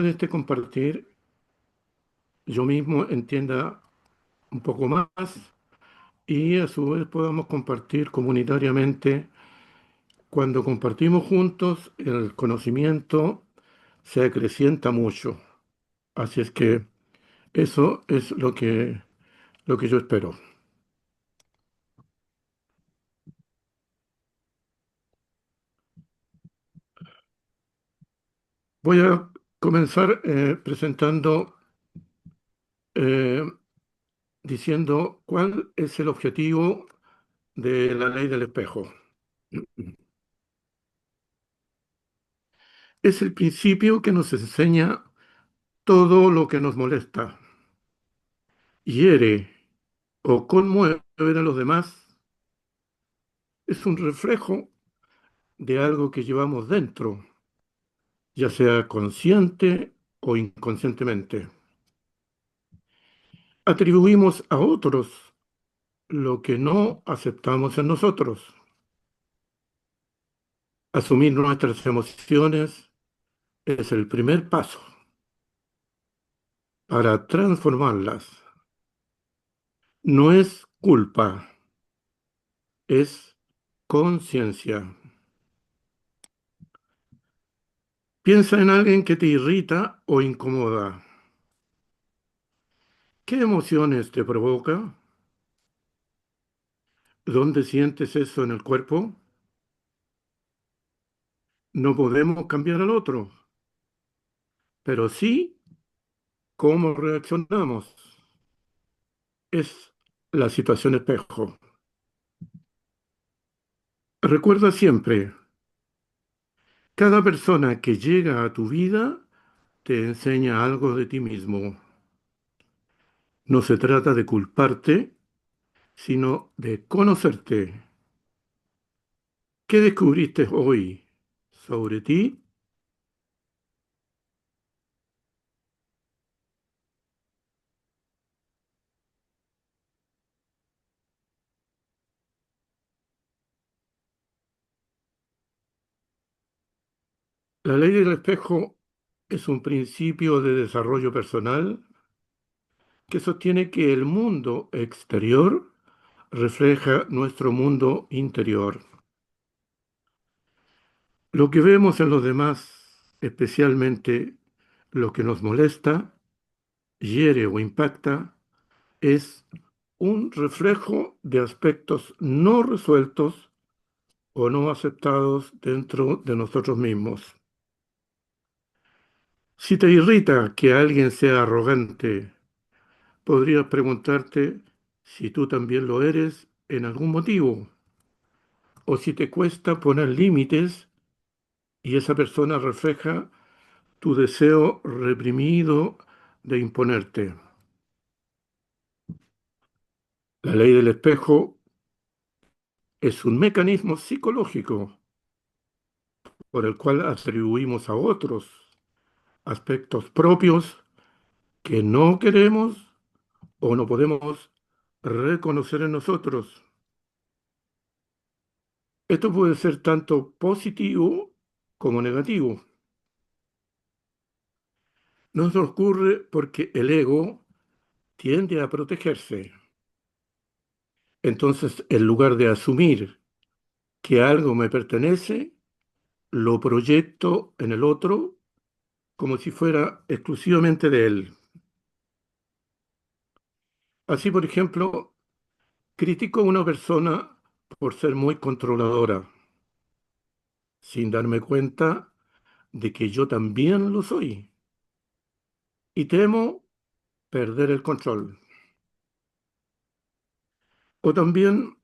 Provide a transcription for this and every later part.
de este compartir yo mismo entienda un poco más y a su vez podamos compartir comunitariamente. Cuando compartimos juntos, el conocimiento se acrecienta mucho. Así es que eso es lo que yo espero. Voy a comenzar presentando, eh, diciendo cuál es el objetivo de la ley del espejo. Es el principio que nos enseña todo lo que nos molesta, hiere o conmueve a los demás. Es un reflejo de algo que llevamos dentro, ya sea consciente o inconscientemente. Atribuimos a otros lo que no aceptamos en nosotros. Asumir nuestras emociones es el primer paso para transformarlas. No es culpa, es conciencia. Piensa en alguien que te irrita o incomoda. ¿Qué emociones te provoca? ¿Dónde sientes eso en el cuerpo? No podemos cambiar al otro, pero sí cómo reaccionamos. Es la situación espejo. Recuerda siempre, cada persona que llega a tu vida te enseña algo de ti mismo. No se trata de culparte, sino de conocerte. ¿Qué descubriste hoy sobre ti? La ley del espejo es un principio de desarrollo personal que sostiene que el mundo exterior refleja nuestro mundo interior. Lo que vemos en los demás, especialmente lo que nos molesta, hiere o impacta, es un reflejo de aspectos no resueltos o no aceptados dentro de nosotros mismos. Si te irrita que alguien sea arrogante, podrías preguntarte si tú también lo eres en algún motivo, o si te cuesta poner límites y esa persona refleja tu deseo reprimido de imponerte. La ley del espejo es un mecanismo psicológico por el cual atribuimos a otros aspectos propios que no queremos o no podemos reconocer en nosotros. Esto puede ser tanto positivo como negativo. Nos ocurre porque el ego tiende a protegerse. Entonces, en lugar de asumir que algo me pertenece, lo proyecto en el otro como si fuera exclusivamente de él. Así, por ejemplo, critico a una persona por ser muy controladora, sin darme cuenta de que yo también lo soy, y temo perder el control. O también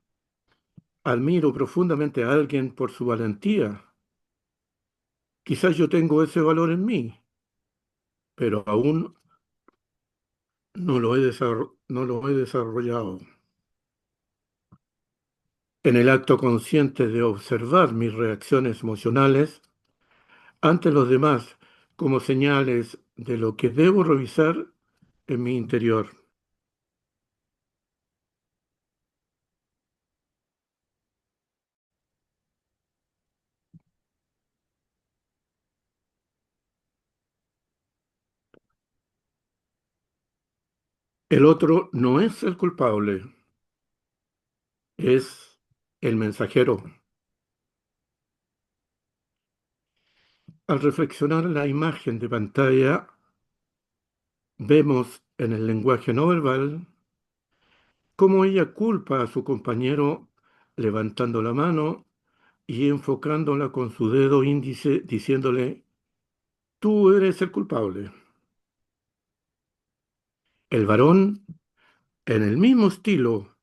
admiro profundamente a alguien por su valentía. Quizás yo tengo ese valor en mí, pero aún no lo he desarrollado. En el acto consciente de observar mis reacciones emocionales ante los demás como señales de lo que debo revisar en mi interior. El otro no es el culpable, es el mensajero. Al reflexionar la imagen de pantalla, vemos en el lenguaje no verbal cómo ella culpa a su compañero levantando la mano y enfocándola con su dedo índice diciéndole, tú eres el culpable. El varón, en el mismo estilo,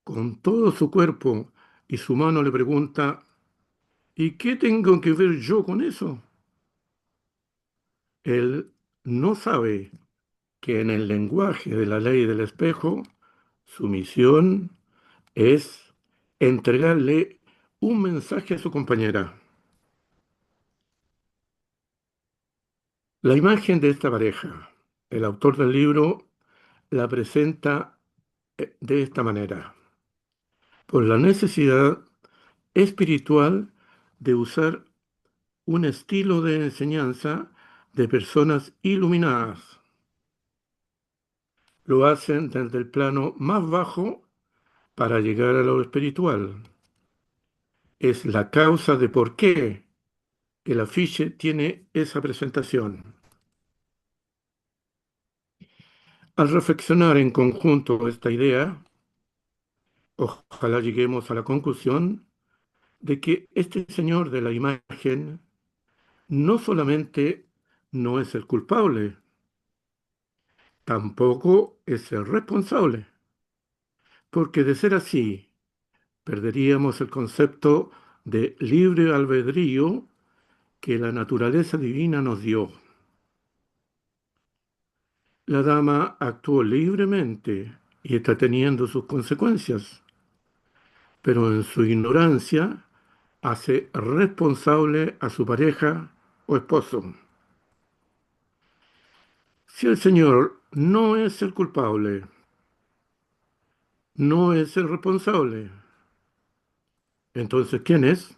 con todo su cuerpo y su mano le pregunta, ¿y qué tengo que ver yo con eso? Él no sabe que en el lenguaje de la ley del espejo, su misión es entregarle un mensaje a su compañera. La imagen de esta pareja, el autor del libro la presenta de esta manera, por la necesidad espiritual de usar un estilo de enseñanza de personas iluminadas. Lo hacen desde el plano más bajo para llegar a lo espiritual. Es la causa de por qué el afiche tiene esa presentación. Al reflexionar en conjunto esta idea, ojalá lleguemos a la conclusión de que este señor de la imagen no solamente no es el culpable, tampoco es el responsable, porque de ser así, perderíamos el concepto de libre albedrío que la naturaleza divina nos dio. La dama actuó libremente y está teniendo sus consecuencias, pero en su ignorancia hace responsable a su pareja o esposo. Si el Señor no es el culpable, no es el responsable, entonces ¿quién es?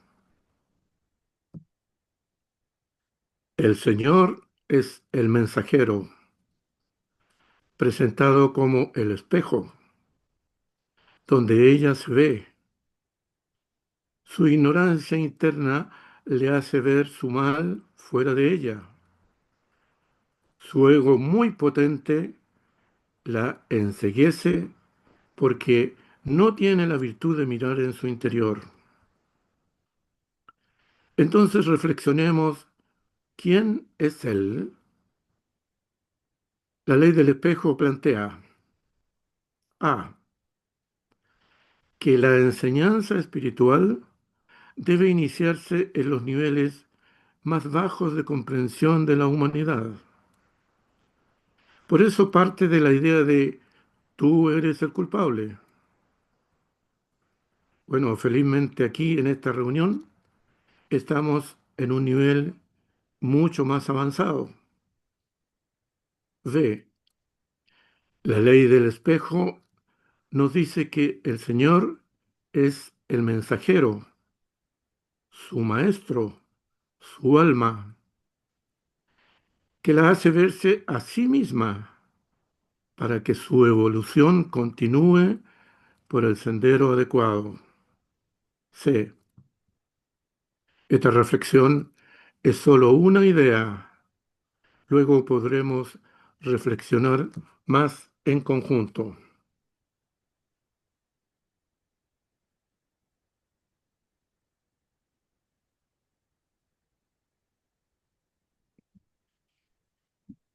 El Señor es el mensajero, presentado como el espejo, donde ella se ve. Su ignorancia interna le hace ver su mal fuera de ella. Su ego muy potente la enceguece porque no tiene la virtud de mirar en su interior. Entonces reflexionemos, ¿quién es Él? La ley del espejo plantea A, que la enseñanza espiritual debe iniciarse en los niveles más bajos de comprensión de la humanidad. Por eso parte de la idea de tú eres el culpable. Bueno, felizmente aquí en esta reunión estamos en un nivel mucho más avanzado. B, la ley del espejo nos dice que el Señor es el mensajero, su maestro, su alma, que la hace verse a sí misma para que su evolución continúe por el sendero adecuado. C. Esta reflexión es solo una idea. Luego podremos reflexionar más en conjunto.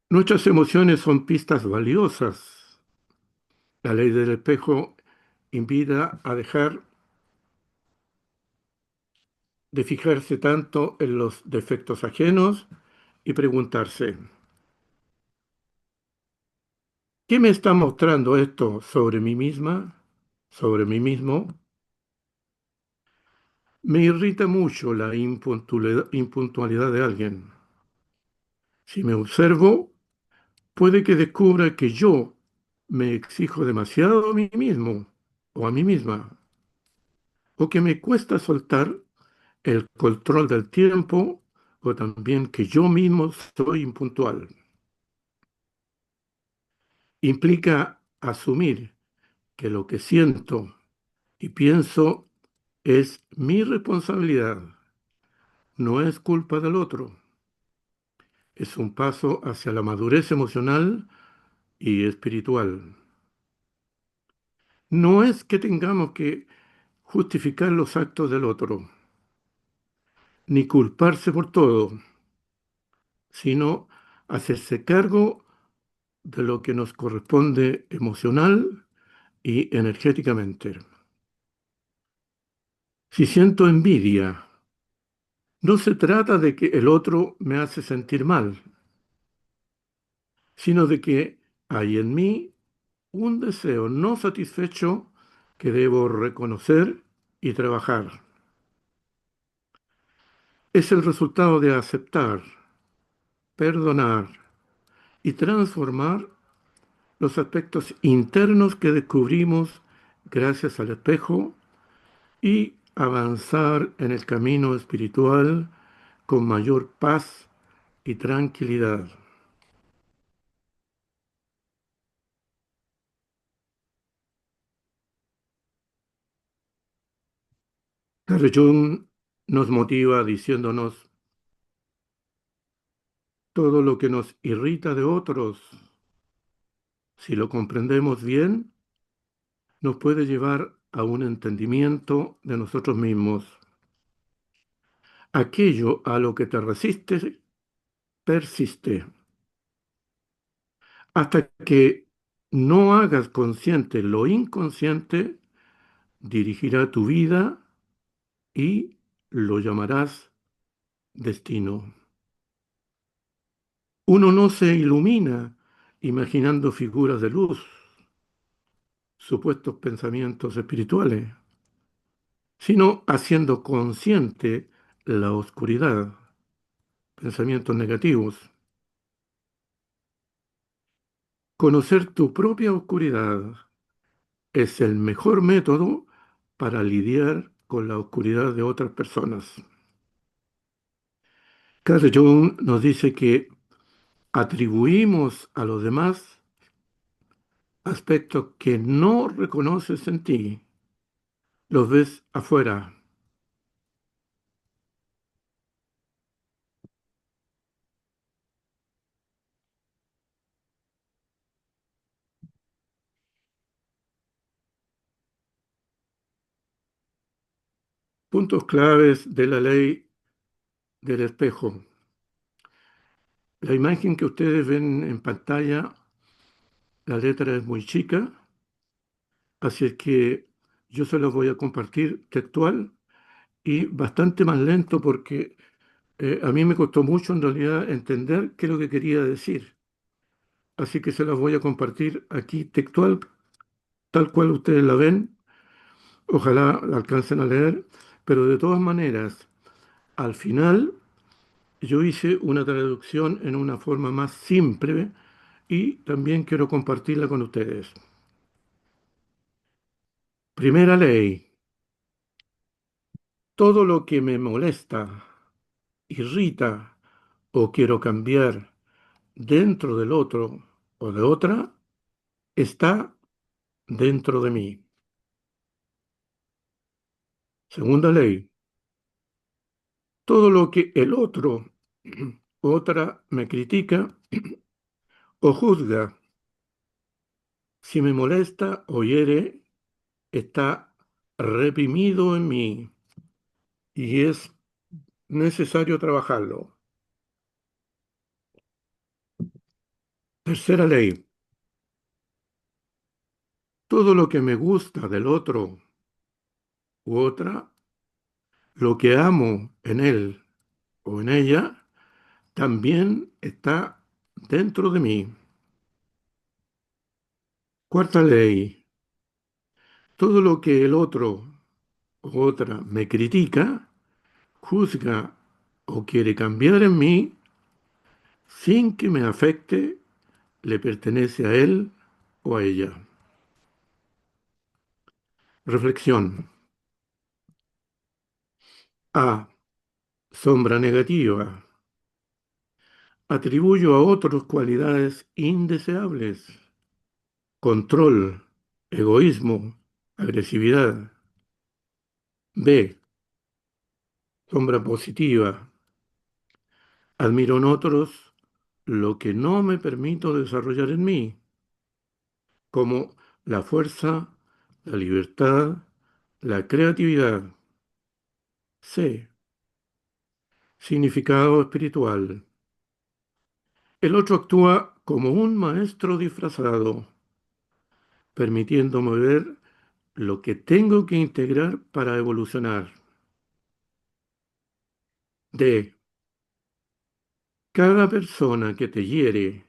Nuestras emociones son pistas valiosas. La ley del espejo invita a dejar de fijarse tanto en los defectos ajenos y preguntarse, ¿qué me está mostrando esto sobre mí misma, sobre mí mismo? Me irrita mucho la impuntualidad de alguien. Si me observo, puede que descubra que yo me exijo demasiado a mí mismo o a mí misma, o que me cuesta soltar el control del tiempo, o también que yo mismo soy impuntual. Implica asumir que lo que siento y pienso es mi responsabilidad, no es culpa del otro. Es un paso hacia la madurez emocional y espiritual. No es que tengamos que justificar los actos del otro, ni culparse por todo, sino hacerse cargo de lo que nos corresponde emocional y energéticamente. Si siento envidia, no se trata de que el otro me hace sentir mal, sino de que hay en mí un deseo no satisfecho que debo reconocer y trabajar. Es el resultado de aceptar, perdonar y transformar los aspectos internos que descubrimos gracias al espejo y avanzar en el camino espiritual con mayor paz y tranquilidad. Carl Jung nos motiva diciéndonos, todo lo que nos irrita de otros, si lo comprendemos bien, nos puede llevar a un entendimiento de nosotros mismos. Aquello a lo que te resistes persiste. Hasta que no hagas consciente lo inconsciente, dirigirá tu vida y lo llamarás destino. Uno no se ilumina imaginando figuras de luz, supuestos pensamientos espirituales, sino haciendo consciente la oscuridad, pensamientos negativos. Conocer tu propia oscuridad es el mejor método para lidiar con la oscuridad de otras personas. Carl Jung nos dice que atribuimos a los demás aspectos que no reconoces en ti, los ves afuera. Puntos claves de la ley del espejo. La imagen que ustedes ven en pantalla, la letra es muy chica, así es que yo se los voy a compartir textual y bastante más lento porque a mí me costó mucho en realidad entender qué es lo que quería decir. Así que se las voy a compartir aquí textual, tal cual ustedes la ven. Ojalá la alcancen a leer, pero de todas maneras, al final yo hice una traducción en una forma más simple y también quiero compartirla con ustedes. Primera ley, todo lo que me molesta, irrita o quiero cambiar dentro del otro o de otra, está dentro de mí. Segunda ley, todo lo que el otro, otra, me critica o juzga, si me molesta o hiere, está reprimido en mí y es necesario trabajarlo. Tercera ley, todo lo que me gusta del otro u otra, lo que amo en él o en ella, también está dentro de mí. Cuarta ley, todo lo que el otro u otra me critica, juzga o quiere cambiar en mí, sin que me afecte, le pertenece a él o a ella. Reflexión. A. Sombra negativa. Atribuyo a otros cualidades indeseables. control, egoísmo, agresividad. B, sombra positiva, admiro en otros lo que no me permito desarrollar en mí, como la fuerza, la libertad, la creatividad. C, significado espiritual. El otro actúa como un maestro disfrazado, permitiéndome ver lo que tengo que integrar para evolucionar. D, cada persona que te hiere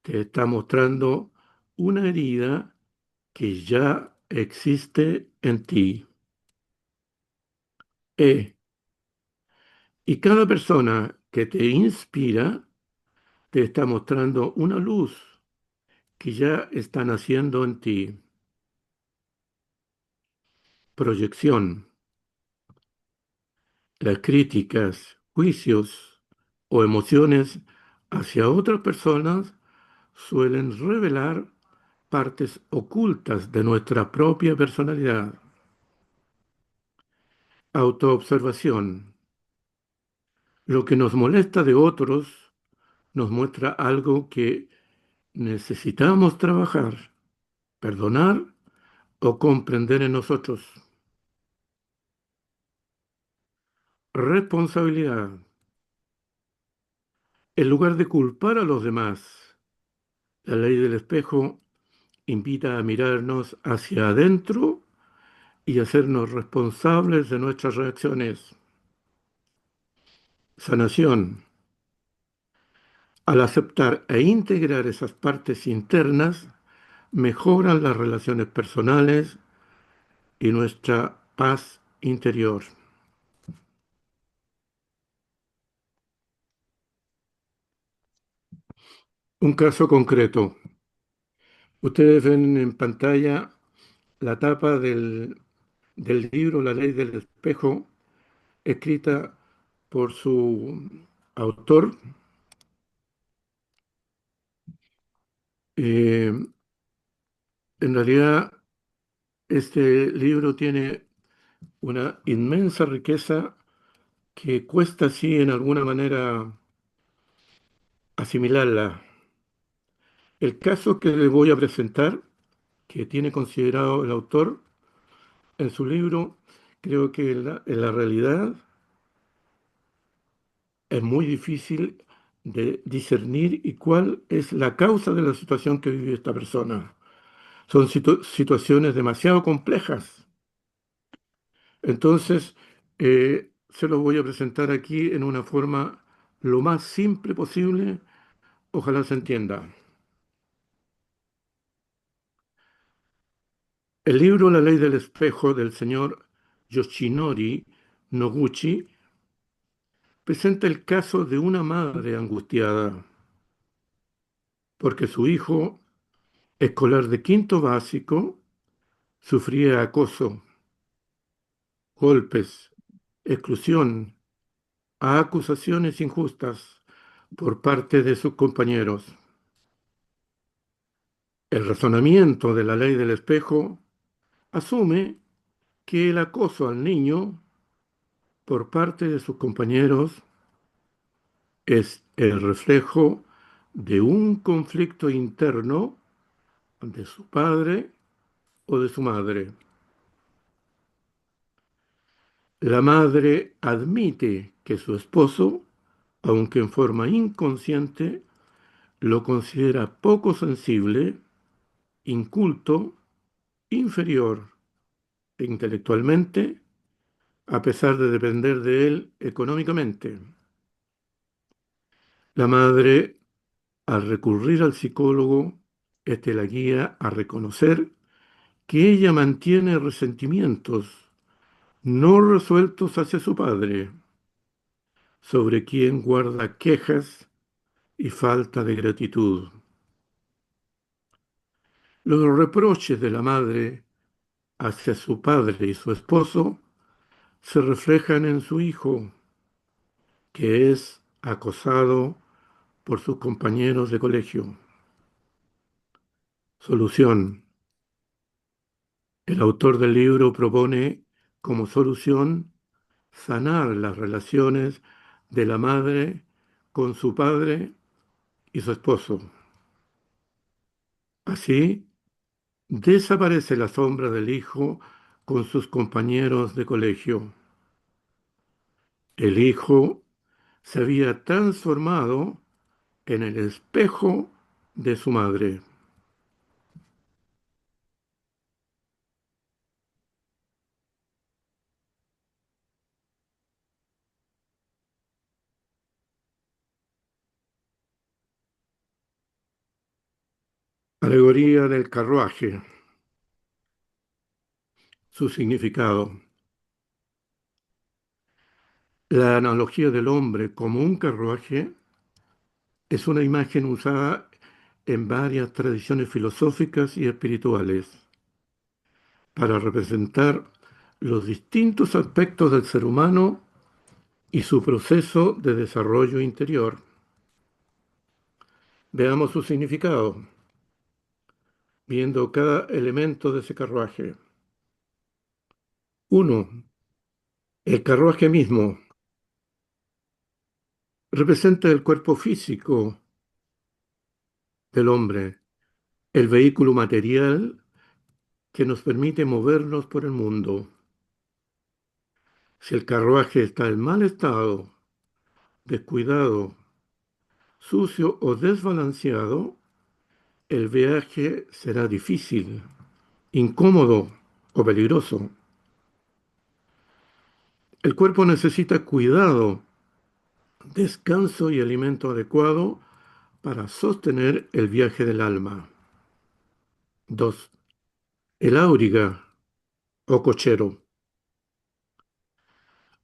te está mostrando una herida que ya existe en ti. E, y cada persona que te inspira te está mostrando una luz que ya está naciendo en ti. Proyección. Las críticas, juicios o emociones hacia otras personas suelen revelar partes ocultas de nuestra propia personalidad. Autoobservación. Lo que nos molesta de otros nos muestra algo que necesitamos trabajar, perdonar o comprender en nosotros. Responsabilidad. En lugar de culpar a los demás, la ley del espejo invita a mirarnos hacia adentro y hacernos responsables de nuestras reacciones. Sanación. Al aceptar e integrar esas partes internas, mejoran las relaciones personales y nuestra paz interior. Un caso concreto. Ustedes ven en pantalla la tapa del libro La ley del espejo, escrita por su autor. Eh, en realidad, este libro tiene una inmensa riqueza que cuesta, sí, en alguna manera asimilarla. El caso que le voy a presentar, que tiene considerado el autor en su libro, creo que en la realidad es muy difícil de discernir y cuál es la causa de la situación que vive esta persona. Son situaciones demasiado complejas. Entonces, se lo voy a presentar aquí en una forma lo más simple posible. Ojalá se entienda. El libro La ley del espejo del señor Yoshinori Noguchi presenta el caso de una madre angustiada porque su hijo, escolar de quinto básico, sufría acoso, golpes, exclusión, acusaciones injustas por parte de sus compañeros. El razonamiento de la ley del espejo asume que el acoso al niño por parte de sus compañeros es el reflejo de un conflicto interno de su padre o de su madre. La madre admite que su esposo, aunque en forma inconsciente, lo considera poco sensible, inculto, inferior intelectualmente, a pesar de depender de él económicamente. La madre, al recurrir al psicólogo, este la guía a reconocer que ella mantiene resentimientos no resueltos hacia su padre, sobre quien guarda quejas y falta de gratitud. Los reproches de la madre hacia su padre y su esposo se reflejan en su hijo, que es acosado por sus compañeros de colegio. Solución. El autor del libro propone como solución sanar las relaciones de la madre con su padre y su esposo. Así, desaparece la sombra del hijo con sus compañeros de colegio. El hijo se había transformado en el espejo de su madre. Alegoría del carruaje. Su significado. La analogía del hombre como un carruaje es una imagen usada en varias tradiciones filosóficas y espirituales para representar los distintos aspectos del ser humano y su proceso de desarrollo interior. Veamos su significado, viendo cada elemento de ese carruaje. Uno, el carruaje mismo representa el cuerpo físico del hombre, el vehículo material que nos permite movernos por el mundo. Si el carruaje está en mal estado, descuidado, sucio o desbalanceado, el viaje será difícil, incómodo o peligroso. El cuerpo necesita cuidado, descanso y alimento adecuado para sostener el viaje del alma. 2. El auriga o cochero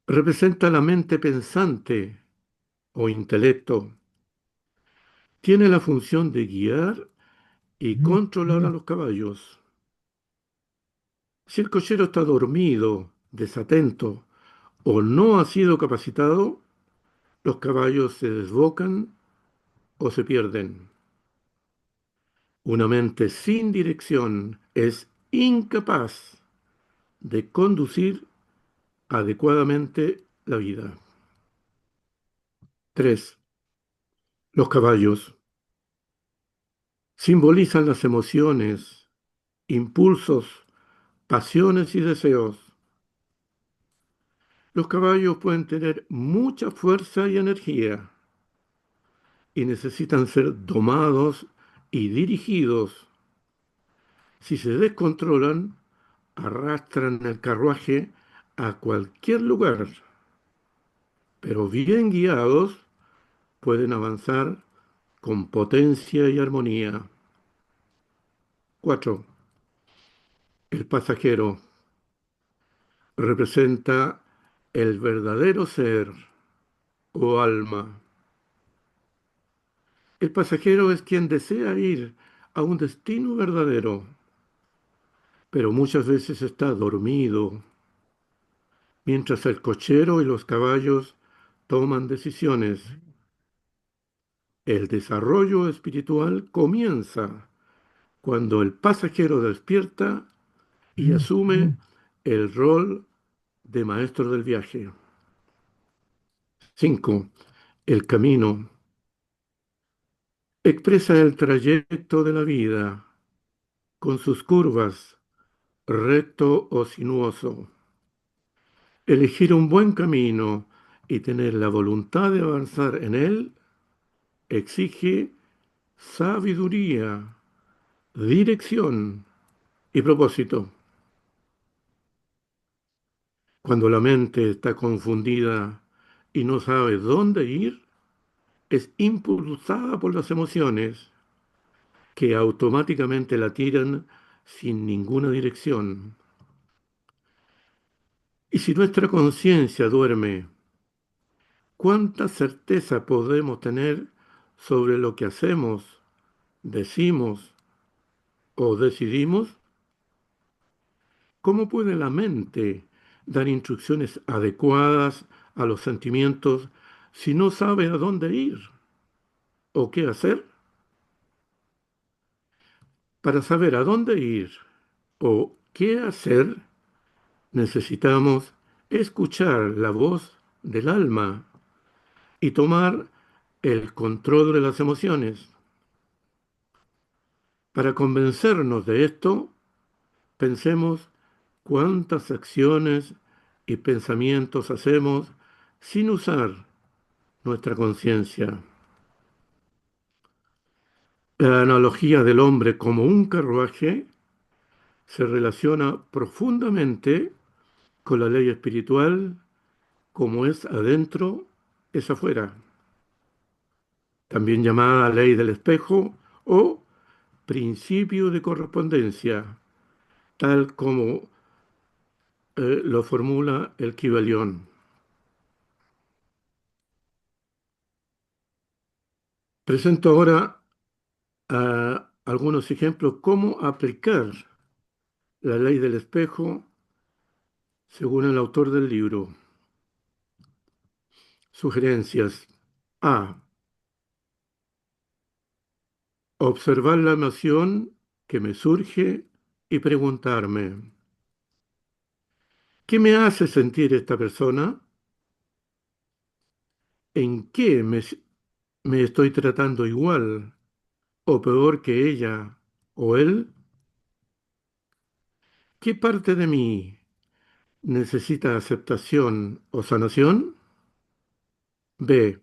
representa la mente pensante o intelecto. Tiene la función de guiar y controlar a los caballos. Si el cochero está dormido, desatento o no ha sido capacitado, los caballos se desbocan o se pierden. Una mente sin dirección es incapaz de conducir adecuadamente la vida. 3. Los caballos simbolizan las emociones, impulsos, pasiones y deseos. Los caballos pueden tener mucha fuerza y energía y necesitan ser domados y dirigidos. Si se descontrolan, arrastran el carruaje a cualquier lugar, pero bien guiados pueden avanzar con potencia y armonía. 4. El pasajero representa el verdadero ser o alma. El pasajero es quien desea ir a un destino verdadero, pero muchas veces está dormido, mientras el cochero y los caballos toman decisiones. El desarrollo espiritual comienza cuando el pasajero despierta y asume el rol de maestro del viaje. 5. El camino expresa el trayecto de la vida con sus curvas, recto o sinuoso. Elegir un buen camino y tener la voluntad de avanzar en él exige sabiduría, dirección y propósito. Cuando la mente está confundida y no sabe dónde ir, es impulsada por las emociones que automáticamente la tiran sin ninguna dirección. Y si nuestra conciencia duerme, ¿cuánta certeza podemos tener sobre lo que hacemos, decimos o decidimos? ¿Cómo puede la mente dar instrucciones adecuadas a los sentimientos si no sabe a dónde ir o qué hacer? Para saber a dónde ir o qué hacer, necesitamos escuchar la voz del alma y tomar el control de las emociones. Para convencernos de esto, pensemos cuántas acciones y pensamientos hacemos sin usar nuestra conciencia. La analogía del hombre como un carruaje se relaciona profundamente con la ley espiritual, como es adentro, es afuera, también llamada ley del espejo o principio de correspondencia, tal como lo formula el Kybalión. Presento ahora algunos ejemplos cómo aplicar la ley del espejo según el autor del libro. Sugerencias. A. Observar la emoción que me surge y preguntarme, ¿qué me hace sentir esta persona? ¿En qué me estoy tratando igual o peor que ella o él? ¿Qué parte de mí necesita aceptación o sanación? B.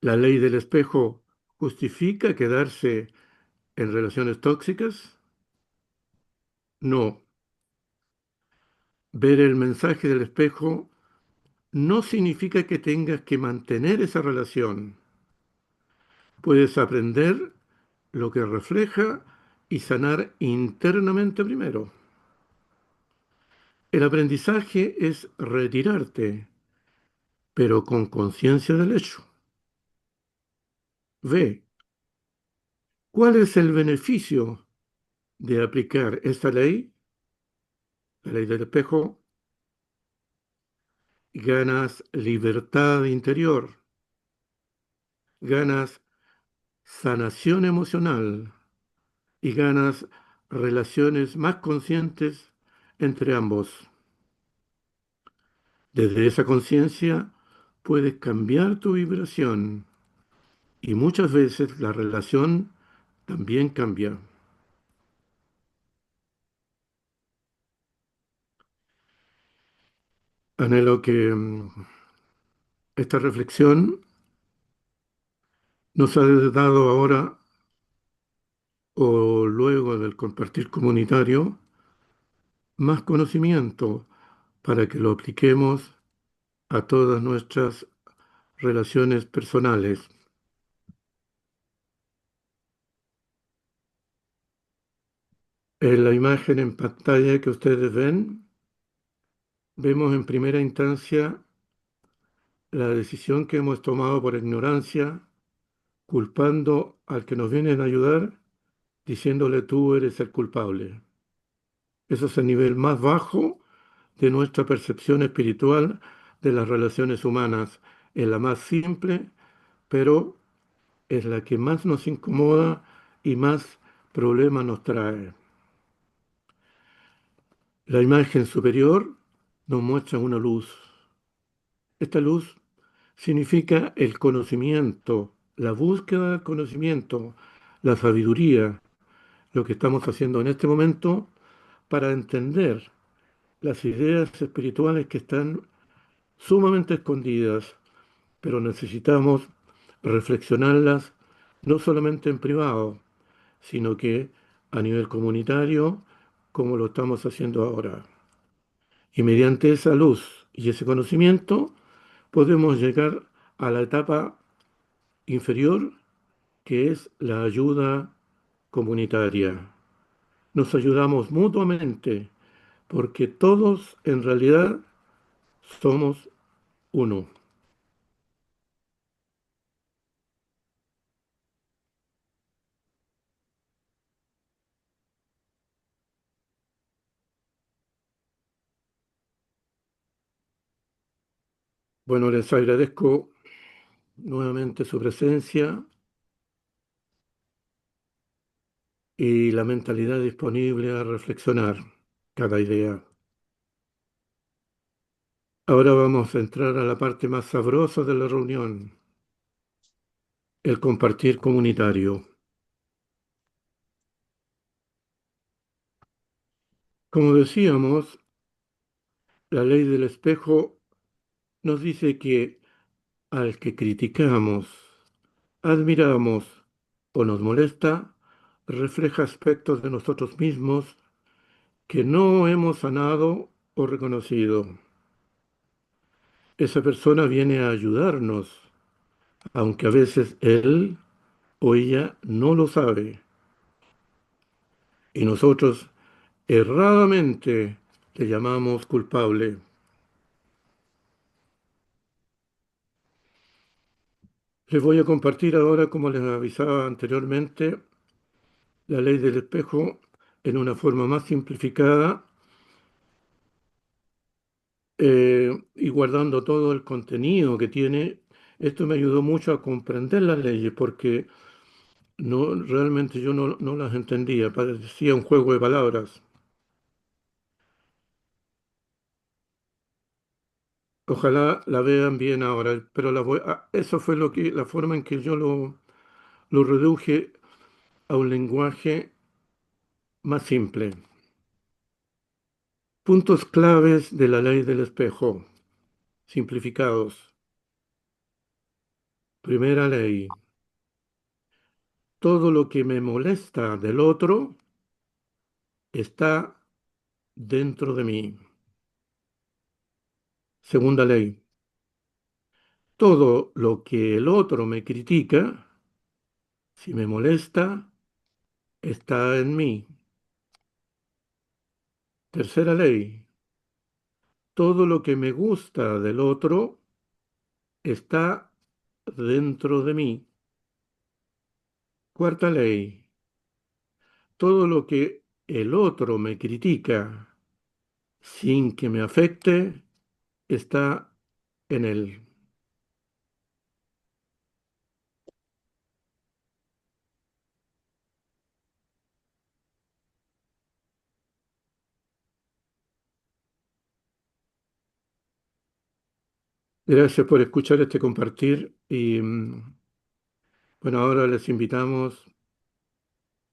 ¿La ley del espejo justifica quedarse en relaciones tóxicas? No. Ver el mensaje del espejo no significa que tengas que mantener esa relación. Puedes aprender lo que refleja y sanar internamente primero. El aprendizaje es retirarte, pero con conciencia del hecho. Ve, ¿cuál es el beneficio de aplicar esta ley, la ley del espejo? Ganas libertad interior, ganas sanación emocional y ganas relaciones más conscientes entre ambos. Desde esa conciencia puedes cambiar tu vibración y muchas veces la relación también cambia. Anhelo que esta reflexión nos ha dado ahora o luego del compartir comunitario más conocimiento para que lo apliquemos a todas nuestras relaciones personales. En la imagen en pantalla que ustedes ven, vemos en primera instancia la decisión que hemos tomado por ignorancia, culpando al que nos viene a ayudar, diciéndole tú eres el culpable. Eso es el nivel más bajo de nuestra percepción espiritual de las relaciones humanas. Es la más simple, pero es la que más nos incomoda y más problemas nos trae. La imagen superior nos muestra una luz. Esta luz significa el conocimiento, la búsqueda del conocimiento, la sabiduría, lo que estamos haciendo en este momento para entender las ideas espirituales que están sumamente escondidas, pero necesitamos reflexionarlas no solamente en privado, sino que a nivel comunitario, como lo estamos haciendo ahora. Y mediante esa luz y ese conocimiento podemos llegar a la etapa inferior, que es la ayuda comunitaria. Nos ayudamos mutuamente porque todos en realidad somos uno. Bueno, les agradezco nuevamente su presencia y la mentalidad disponible a reflexionar cada idea. Ahora vamos a entrar a la parte más sabrosa de la reunión, el compartir comunitario. Como decíamos, la ley del espejo nos dice que al que criticamos, admiramos o nos molesta, refleja aspectos de nosotros mismos que no hemos sanado o reconocido. Esa persona viene a ayudarnos, aunque a veces él o ella no lo sabe. Y nosotros erradamente le llamamos culpable. Les voy a compartir ahora, como les avisaba anteriormente, la ley del espejo en una forma más simplificada y guardando todo el contenido que tiene. Esto me ayudó mucho a comprender las leyes porque no, realmente yo no las entendía, parecía un juego de palabras. Ojalá la vean bien ahora, pero eso fue la forma en que yo lo reduje a un lenguaje más simple. Puntos claves de la ley del espejo, simplificados. Primera ley, todo lo que me molesta del otro está dentro de mí. Segunda ley, todo lo que el otro me critica, si me molesta, está en mí. Tercera ley, todo lo que me gusta del otro está dentro de mí. Cuarta ley, todo lo que el otro me critica sin que me afecte está en él. Gracias por escuchar este compartir y bueno, ahora les invitamos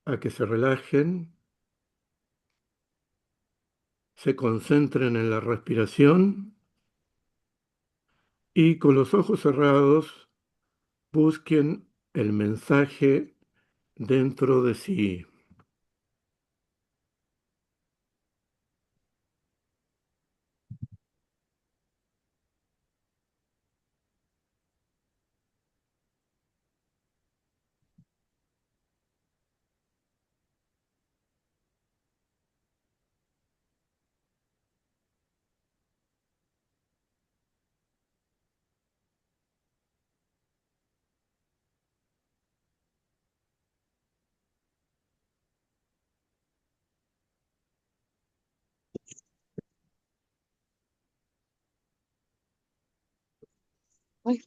a que se relajen, se concentren en la respiración y con los ojos cerrados busquen el mensaje dentro de sí. Ay,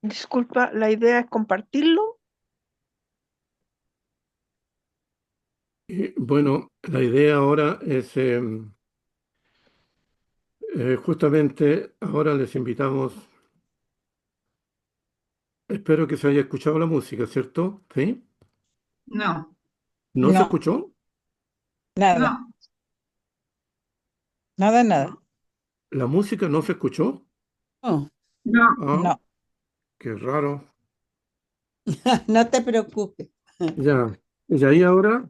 Disculpa, la idea es compartirlo. Y, bueno, la idea ahora es justamente ahora les invitamos, espero que se haya escuchado la música, ¿cierto? ¿Sí? No, ¿No se No, escuchó? nada, no, nada, nada. ¿La música no se escuchó? No, no. Ah, no, qué raro. no te preocupes. Ya. ¿Y ahí ahora?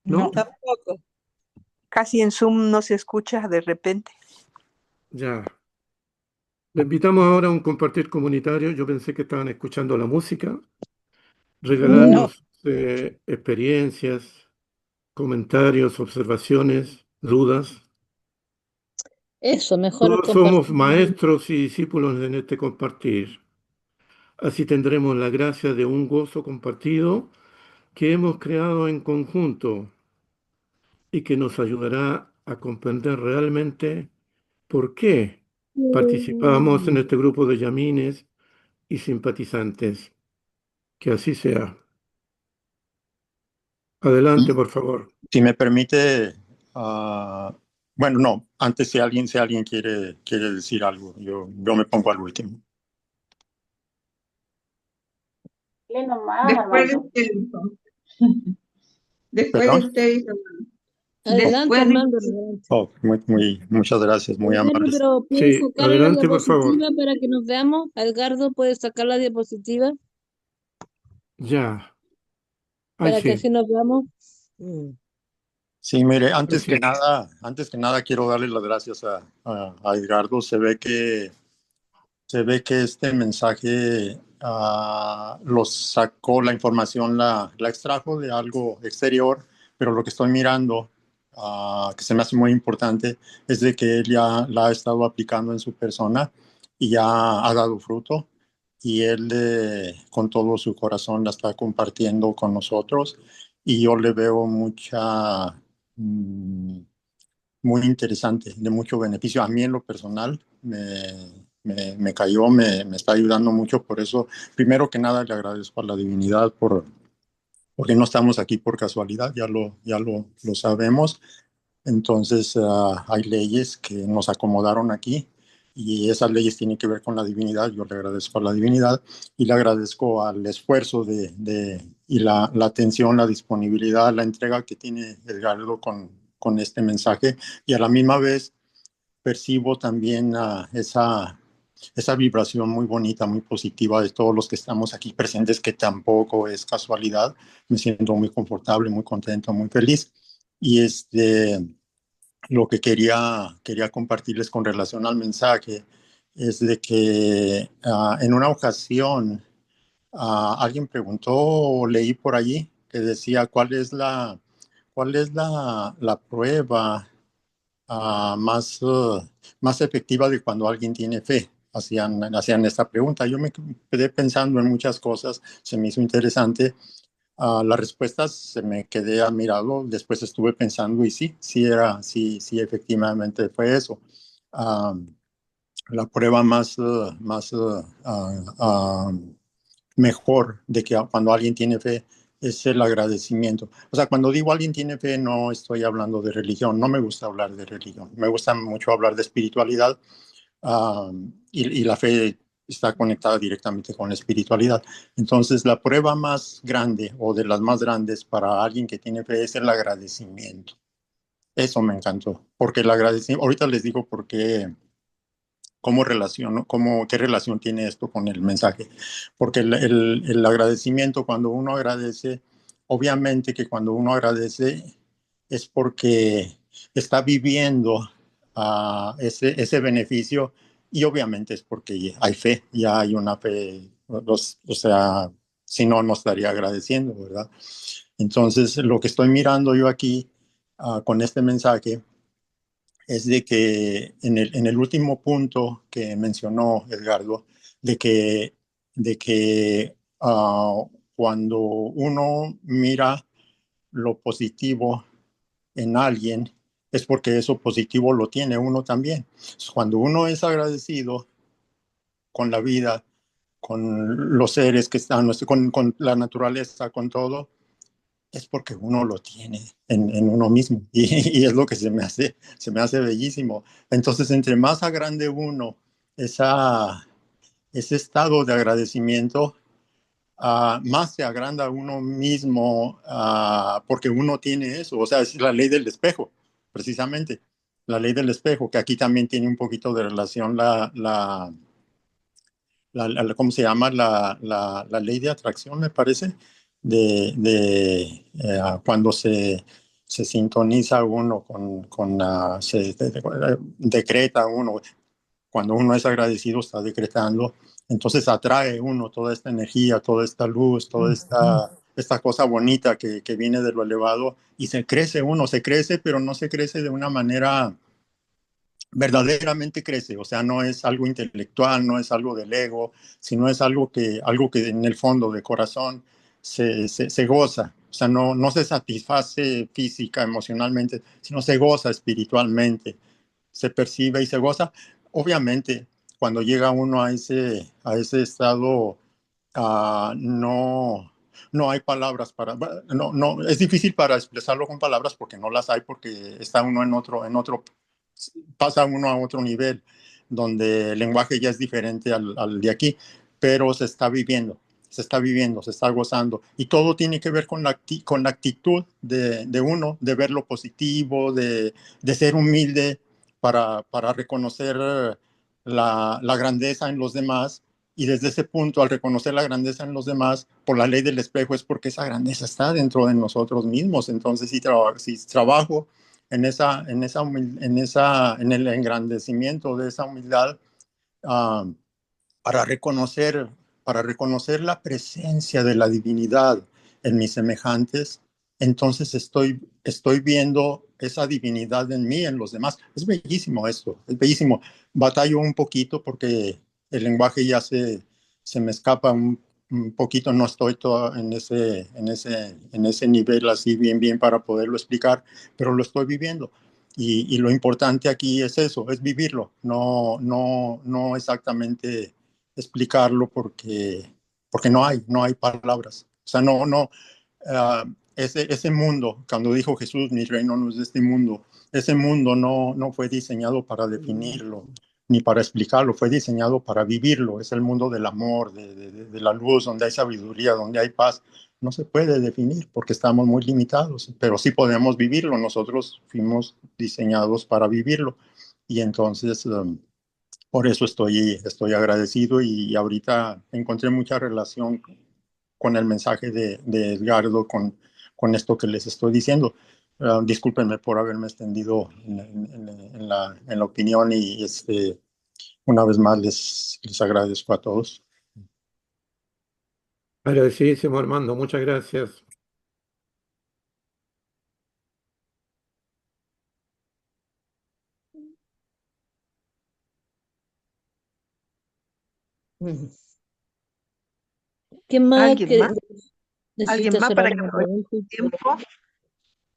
No, ¿No? tampoco. Casi en Zoom no se escucha de repente. Ya. Le invitamos ahora a un compartir comunitario. Yo pensé que estaban escuchando la música, No, regalarnos experiencias, comentarios, observaciones, dudas. Eso, mejor Todos somos compartir. maestros y discípulos en este compartir. Así tendremos la gracia de un gozo compartido que hemos creado en conjunto y que nos ayudará a comprender realmente por qué participamos en este grupo de yamines y simpatizantes. Que así sea. Adelante, por favor. Si me permite, bueno, no, antes si alguien quiere decir algo, yo me pongo al último. Después de usted, hijo. Después de ¿Perdón? usted, hijo. Adelante, Después de Armando. usted. Adelante. Oh, muchas gracias, muy Edgardo, amables. pero ¿puedes Sí, sacar la adelante, por favor. diapositiva para que nos veamos? Edgardo, ¿puedes sacar la diapositiva Ya. Ay, para que sí. así nos veamos? Sí, mire, Ay, sí. antes que nada quiero darle las gracias a Edgardo. Se ve que este mensaje lo sacó, la información la extrajo de algo exterior, pero lo que estoy mirando, que se me hace muy importante, es de que él ya la ha estado aplicando en su persona y ya ha dado fruto. Y él con todo su corazón la está compartiendo con nosotros. Y yo le veo mm, muy interesante, de mucho beneficio. A mí en lo personal me cayó, me está ayudando mucho. Por eso, primero que nada, le agradezco a la divinidad porque no estamos aquí por casualidad, ya lo sabemos. Entonces, hay leyes que nos acomodaron aquí y esas leyes tienen que ver con la divinidad. Yo le agradezco a la divinidad y le agradezco al esfuerzo y la atención, la disponibilidad, la entrega que tiene Edgardo con este mensaje, y a la misma vez percibo también esa vibración muy bonita, muy positiva de todos los que estamos aquí presentes, que tampoco es casualidad. Me siento muy confortable, muy contento, muy feliz. Y lo que quería compartirles con relación al mensaje es de que en una ocasión alguien preguntó, o leí por allí, que decía cuál es la prueba más efectiva de cuando alguien tiene fe. Hacían esta pregunta. Yo me quedé pensando en muchas cosas, se me hizo interesante. Las respuestas se me quedé admirado, después estuve pensando y sí, efectivamente fue eso. Ah, la prueba más mejor de que cuando alguien tiene fe es el agradecimiento. O sea, cuando digo alguien tiene fe, no estoy hablando de religión, no me gusta hablar de religión, me gusta mucho hablar de espiritualidad. Y la fe está conectada directamente con la espiritualidad. Entonces, la prueba más grande o de las más grandes para alguien que tiene fe es el agradecimiento. Eso me encantó, porque el agradecimiento, ahorita les digo por qué, qué relación tiene esto con el mensaje. Porque el agradecimiento, cuando uno agradece, obviamente que cuando uno agradece es porque está viviendo ese beneficio, y obviamente es porque hay fe, ya hay una fe O sea, si no, no estaría agradeciendo, ¿verdad? Entonces, lo que estoy mirando yo aquí con este mensaje es de que en el último punto que mencionó Edgardo, de que cuando uno mira lo positivo en alguien, es porque eso positivo lo tiene uno también. Cuando uno es agradecido con la vida, con los seres que están, con la naturaleza, con todo, es porque uno lo tiene en uno mismo. Y es lo que se me hace bellísimo. Entonces, entre más agrande uno ese estado de agradecimiento, más se agranda uno mismo porque uno tiene eso. O sea, es la ley del espejo, precisamente. La ley del espejo, que aquí también tiene un poquito de relación ¿cómo se llama? La ley de atracción, me parece, cuando se sintoniza uno decreta uno, cuando uno es agradecido está decretando, entonces atrae uno toda esta energía, toda esta luz, toda esta cosa bonita que viene de lo elevado y se crece uno, se crece, pero no se crece de una manera verdaderamente crece, o sea, no es algo intelectual, no es algo del ego, sino es algo que en el fondo de corazón se goza, o sea, no se satisface física, emocionalmente, sino se goza espiritualmente, se percibe y se goza. Obviamente, cuando llega uno a ese estado, no hay palabras es difícil para expresarlo con palabras porque no las hay, porque está uno pasa uno a otro nivel donde el lenguaje ya es diferente al de aquí, pero se está viviendo, se está gozando. Y todo tiene que ver con con la actitud de uno, de ver lo positivo, de ser humilde para reconocer la grandeza en los demás. Y desde ese punto, al reconocer la grandeza en los demás, por la ley del espejo, es porque esa grandeza está dentro de nosotros mismos. Entonces, si trabajo en el engrandecimiento de esa humildad, ah, para reconocer, para reconocer la presencia de la divinidad en mis semejantes, entonces estoy viendo esa divinidad en mí, en los demás. Es bellísimo esto, es bellísimo. Batallo un poquito porque el lenguaje ya se me escapa un poquito, no estoy todo en ese nivel así bien para poderlo explicar, pero lo estoy viviendo. Y lo importante aquí es eso, es vivirlo, no exactamente explicarlo porque no hay palabras. O sea, ese mundo, cuando dijo Jesús, mi reino no es de este mundo, ese mundo no fue diseñado para definirlo ni para explicarlo, fue diseñado para vivirlo. Es el mundo del amor, de la luz, donde hay sabiduría, donde hay paz. No se puede definir porque estamos muy limitados, pero sí podemos vivirlo. Nosotros fuimos diseñados para vivirlo. Y entonces, por eso estoy agradecido y ahorita encontré mucha relación con el mensaje de Edgardo, con esto que les estoy diciendo. Discúlpenme por haberme extendido en la opinión y una vez más les agradezco a todos. Agradecidísimo, Armando. Muchas gracias. ¿Quién más ¿Alguien más? necesita hacer Para que alguna aproveche pregunta? el tiempo?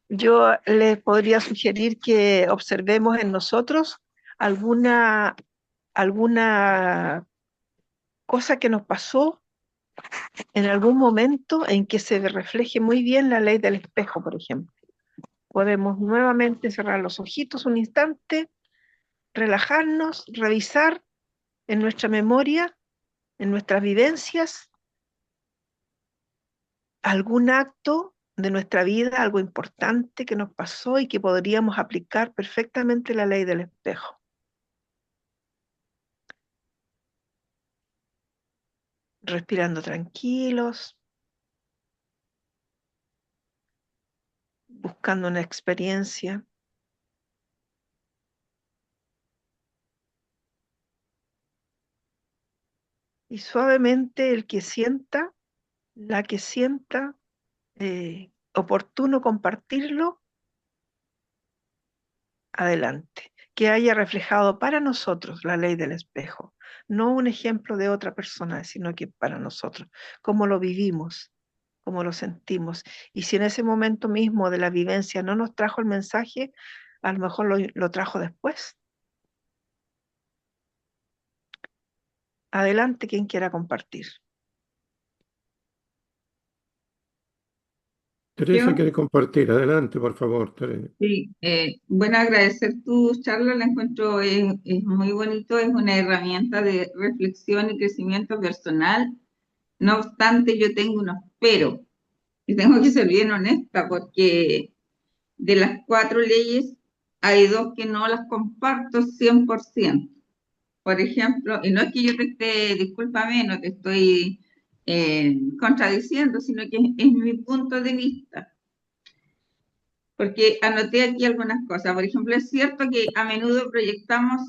Yo les podría sugerir que observemos en nosotros alguna cosa que nos pasó en algún momento en que se refleje muy bien la ley del espejo, por ejemplo. Podemos nuevamente cerrar los ojitos un instante, relajarnos, revisar en nuestra memoria, en nuestras vivencias, algún acto de nuestra vida, algo importante que nos pasó y que podríamos aplicar perfectamente la ley del espejo. Respirando tranquilos, buscando una experiencia. Y suavemente el que sienta, la que sienta oportuno compartirlo, adelante. Que haya reflejado para nosotros la ley del espejo, no un ejemplo de otra persona, sino que para nosotros, cómo lo vivimos, cómo lo sentimos. Y si en ese momento mismo de la vivencia no nos trajo el mensaje, a lo mejor lo trajo después. Adelante quien quiera compartir. Teresa Yo, quiere compartir. Adelante, por favor, Teresa. sí, bueno, agradecer tu charla, la encuentro es muy bonito, es una herramienta de reflexión y crecimiento personal. No obstante, yo tengo unos pero, y tengo que ser bien honesta, porque de las cuatro leyes hay dos que no las comparto 100%. Por ejemplo, y no es que yo te esté, discúlpame, no te estoy contradiciendo, sino que es mi punto de vista. Porque anoté aquí algunas cosas. Por ejemplo, es cierto que a menudo proyectamos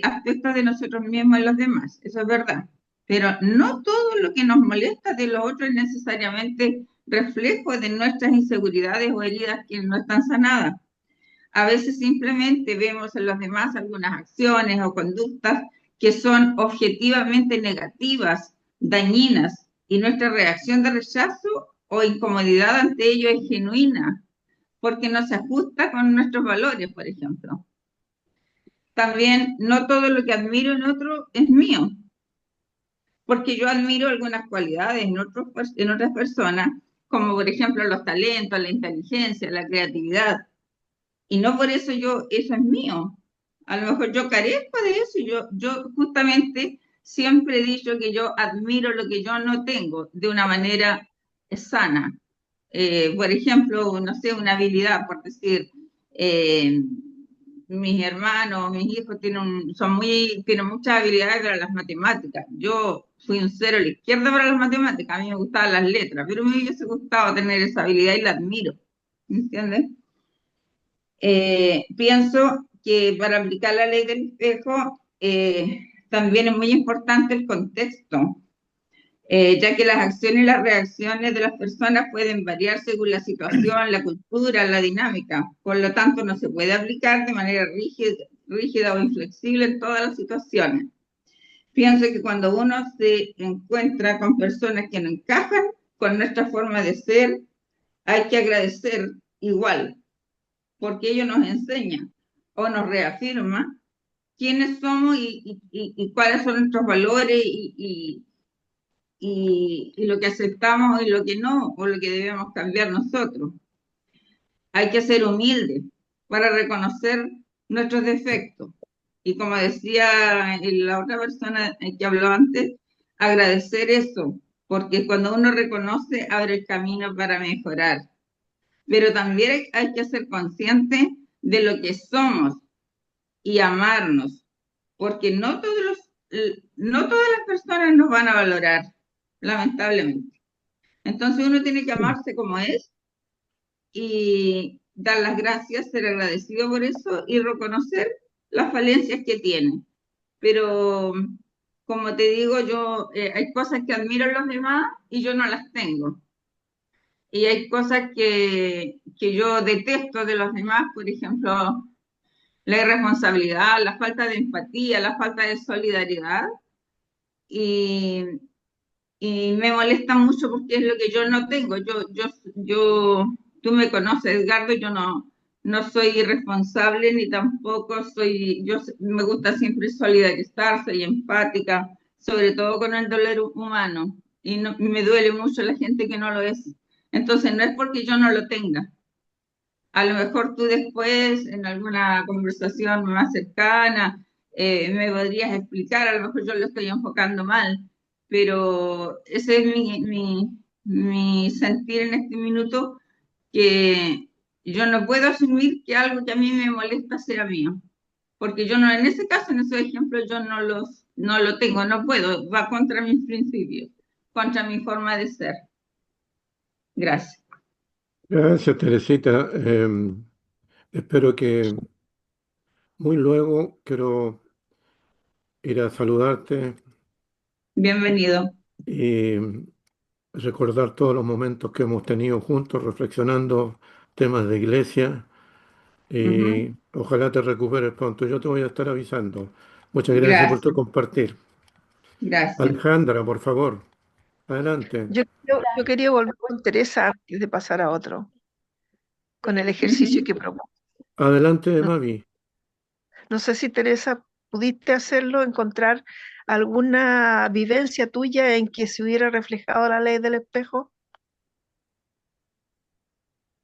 aspectos de nosotros mismos en los demás, eso es verdad. Pero no todo lo que nos molesta de los otros es necesariamente reflejo de nuestras inseguridades o heridas que no están sanadas. A veces simplemente vemos en los demás algunas acciones o conductas que son objetivamente negativas, dañinas, y nuestra reacción de rechazo o incomodidad ante ello es genuina porque no se ajusta con nuestros valores, por ejemplo. También no todo lo que admiro en otro es mío, porque yo admiro algunas cualidades en otras personas, como por ejemplo los talentos, la inteligencia, la creatividad, y no por eso eso es mío. A lo mejor yo carezco de eso y yo justamente siempre he dicho que yo admiro lo que yo no tengo de una manera sana. Por ejemplo, no sé, una habilidad, por decir, eh, mis hermanos, mis hijos tienen muchas habilidades para las matemáticas. Yo fui un cero a la izquierda para las matemáticas, a mí me gustaban las letras, pero me hubiese gustado tener esa habilidad y la admiro, ¿me entiendes? Pienso que para aplicar la ley del espejo también es muy importante el contexto, ya que las acciones y las reacciones de las personas pueden variar según la situación, la cultura, la dinámica. Por lo tanto, no se puede aplicar de manera rígida o inflexible en todas las situaciones. Pienso que cuando uno se encuentra con personas que no encajan con nuestra forma de ser, hay que agradecer igual, porque ello nos enseña o nos reafirma quiénes somos y cuáles son nuestros valores y lo que aceptamos y lo que no, o lo que debemos cambiar nosotros. Hay que ser humildes para reconocer nuestros defectos. Y como decía la otra persona que habló antes, agradecer eso, porque cuando uno reconoce, abre el camino para mejorar. Pero también hay que ser consciente de lo que somos y amarnos, porque no todas las personas nos van a valorar, lamentablemente. Entonces uno tiene que amarse como es y dar las gracias, ser agradecido por eso y reconocer las falencias que tiene. Pero como te digo, hay cosas que admiro en los demás y yo no las tengo. Y hay cosas que yo detesto de los demás, por ejemplo, la irresponsabilidad, la falta de empatía, la falta de solidaridad. Y, y me molesta mucho porque es lo que yo no tengo. Tú me conoces, Edgardo, yo no soy irresponsable ni tampoco me gusta siempre solidarizar, soy empática, sobre todo con el dolor humano. Y me duele mucho la gente que no lo es. Entonces no es porque yo no lo tenga. A lo mejor tú después, en alguna conversación más cercana, me podrías explicar, a lo mejor yo lo estoy enfocando mal, pero ese es mi sentir en este minuto, que yo no puedo asumir que algo que a mí me molesta sea mío, porque yo no, en ese caso, en ese ejemplo, yo no lo tengo, no puedo, va contra mis principios, contra mi forma de ser. Gracias. Gracias, Teresita. Espero que muy luego quiero ir a saludarte Bienvenido. y recordar todos los momentos que hemos tenido juntos reflexionando temas de iglesia Ujú. y ojalá te recuperes pronto. Yo te voy a estar avisando. Muchas gracias por tu Gracias, compartir. gracias. Alejandra, por favor, adelante. Yo quería volver con Teresa antes de pasar a otro, con el ejercicio Ujú. que propongo. Adelante, No, Mavi. no sé si Teresa pudiste hacerlo, encontrar alguna vivencia tuya en que se hubiera reflejado la ley del espejo.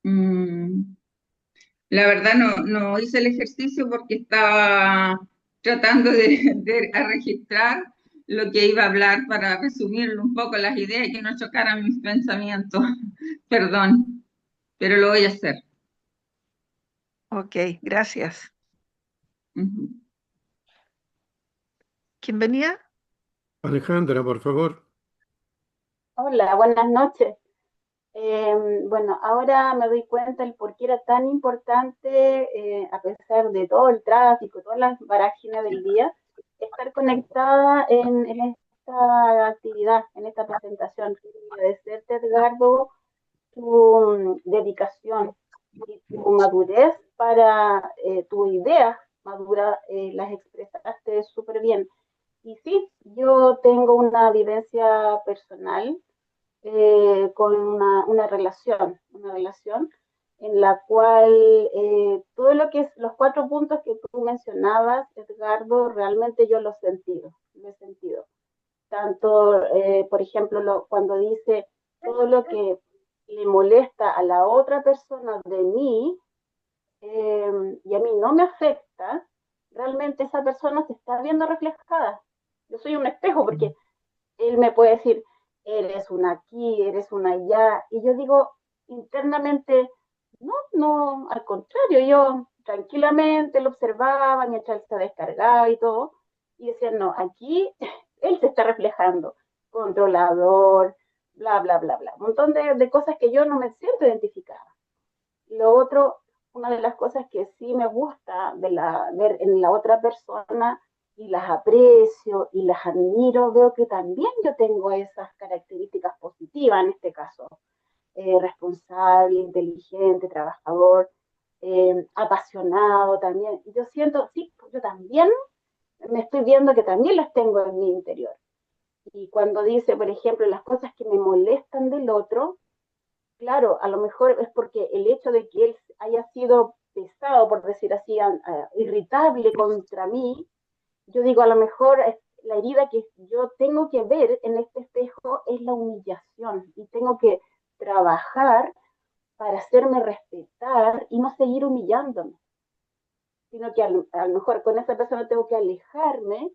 Mm, La verdad no hice el ejercicio porque estaba tratando de registrar lo que iba a hablar para resumirlo un poco las ideas y que no chocaran mis pensamientos. Perdón, pero lo voy a hacer. Ok, gracias. Ujú. ¿Quién venía? Alejandra, por favor. Hola, buenas noches. Bueno, ahora me doy cuenta el por qué era tan importante, a pesar de todo el tráfico, todas las vorágines del día, estar conectada en esta actividad, en esta presentación. Agradecerte, Edgardo, tu dedicación y tu madurez para tu idea madura, las expresaste súper bien. Y sí, yo tengo una vivencia personal con una relación en la cual todo lo que es los 4 puntos que tú mencionabas, Edgardo, realmente yo lo he sentido. Tanto, por ejemplo, cuando dice todo lo que le molesta a la otra persona de mí y a mí no me afecta, realmente esa persona se está viendo reflejada. Yo soy un espejo porque él me puede decir, eres una aquí, eres una allá, y yo digo internamente, no, no, al contrario, yo tranquilamente lo observaba mientras él se descargaba y todo, y decía, no, aquí él se está reflejando, controlador, bla, bla, bla, bla, un montón de cosas que yo no me siento identificada. Lo otro, una de las cosas que sí me gusta ver en la otra persona y las aprecio y las admiro, veo que también yo tengo esas características positivas en este caso. Responsable, inteligente, trabajador, apasionado también. Y yo siento, sí, yo también me estoy viendo que también las tengo en mi interior. Y cuando dice, por ejemplo, las cosas que me molestan del otro, claro, a lo mejor es porque el hecho de que él haya sido pesado, por decir así, irritable contra mí, yo digo, a lo mejor la herida que yo tengo que ver en este espejo es la humillación y tengo que trabajar para hacerme respetar y no seguir humillándome, sino que a lo mejor con esa persona tengo que alejarme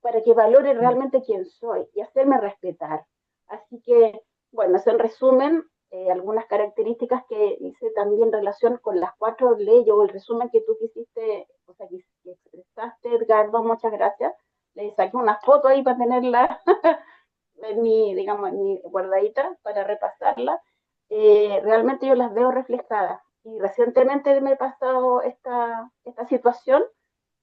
para que valore realmente quién soy y hacerme respetar. Así que, bueno, eso en resumen, algunas características que hice también en relación con las 4 leyes o el resumen que tú quisiste, o sea, que expresaste, Edgardo, muchas gracias. Le saqué una foto ahí para tenerla en mi, digamos, en mi guardadita para repasarla. Realmente yo las veo reflejadas. Y recientemente me he pasado esta situación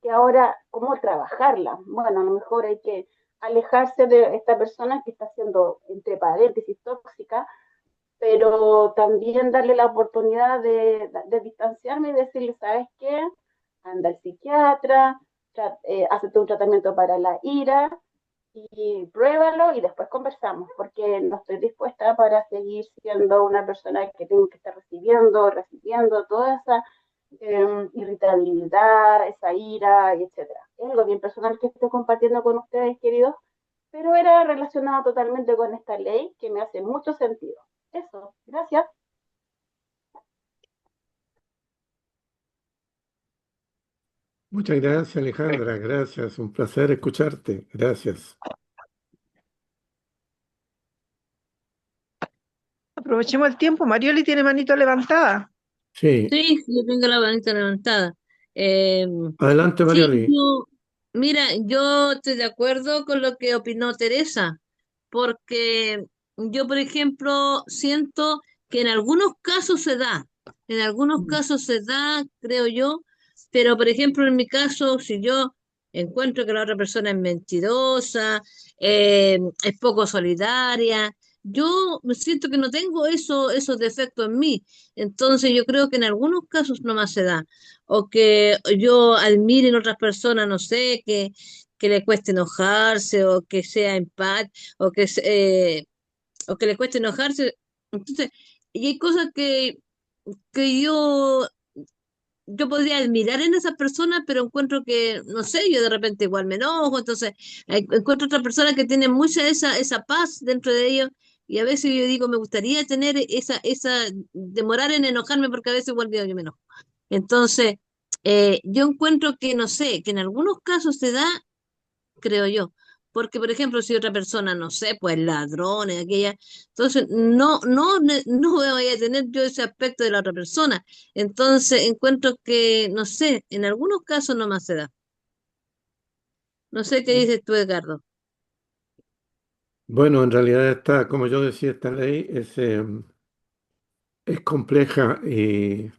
que ahora, ¿cómo trabajarla? Bueno, a lo mejor hay que alejarse de esta persona que está siendo, entre paréntesis, tóxica, pero también darle la oportunidad de distanciarme y decirle, ¿sabes qué? Anda al psiquiatra, hazte un tratamiento para la ira y pruébalo y después conversamos, porque no estoy dispuesta para seguir siendo una persona que tengo que estar recibiendo toda esa irritabilidad, esa ira, etcétera. Es algo bien personal que estoy compartiendo con ustedes, queridos, pero era relacionado totalmente con esta ley que me hace mucho sentido. Eso, gracias. Muchas gracias, Alejandra. Gracias. Un placer escucharte. Gracias. Aprovechemos el tiempo. Marioli tiene manito levantada. Sí. Sí, yo tengo la manita levantada. Adelante, Sí, Marioli. mira, yo estoy de acuerdo con lo que opinó Teresa, porque yo, por ejemplo, siento que en algunos casos se da, creo yo, pero por ejemplo, en mi caso, si yo encuentro que la otra persona es mentirosa, es poco solidaria. Yo me siento que no tengo esos defectos en mí. Entonces yo creo que en algunos casos nomás se da. O que yo admire en otras personas, no sé, que le cueste enojarse, o que sea empático, o que le cueste enojarse. Entonces, y hay cosas que yo podría admirar en esas personas, pero encuentro que, no sé, yo de repente igual me enojo, entonces encuentro otra persona que tiene mucha esa paz dentro de ellos, y a veces yo digo, me gustaría tener demorar en enojarme, porque a veces igual yo me enojo. Entonces, yo encuentro que, no sé, que en algunos casos se da, creo yo. Porque, por ejemplo, si otra persona, no sé, pues ladrones, aquella, entonces no voy a tener yo ese aspecto de la otra persona. Entonces encuentro que, no sé, en algunos casos nomás se da. No sé qué dices tú, Edgardo. Bueno, en realidad está, como yo decía, esta ley es compleja y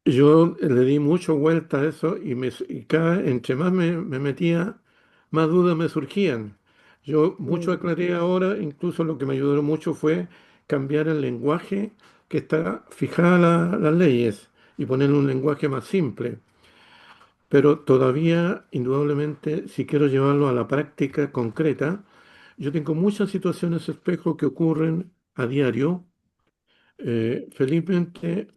yo le di mucho vuelta a eso y entre más me metía, más dudas me surgían. Yo mucho Mm. aclaré ahora, incluso lo que me ayudó mucho fue cambiar el lenguaje que está fijada las leyes y poner un lenguaje más simple. Pero todavía, indudablemente, si quiero llevarlo a la práctica concreta, yo tengo muchas situaciones espejo que ocurren a diario. Felizmente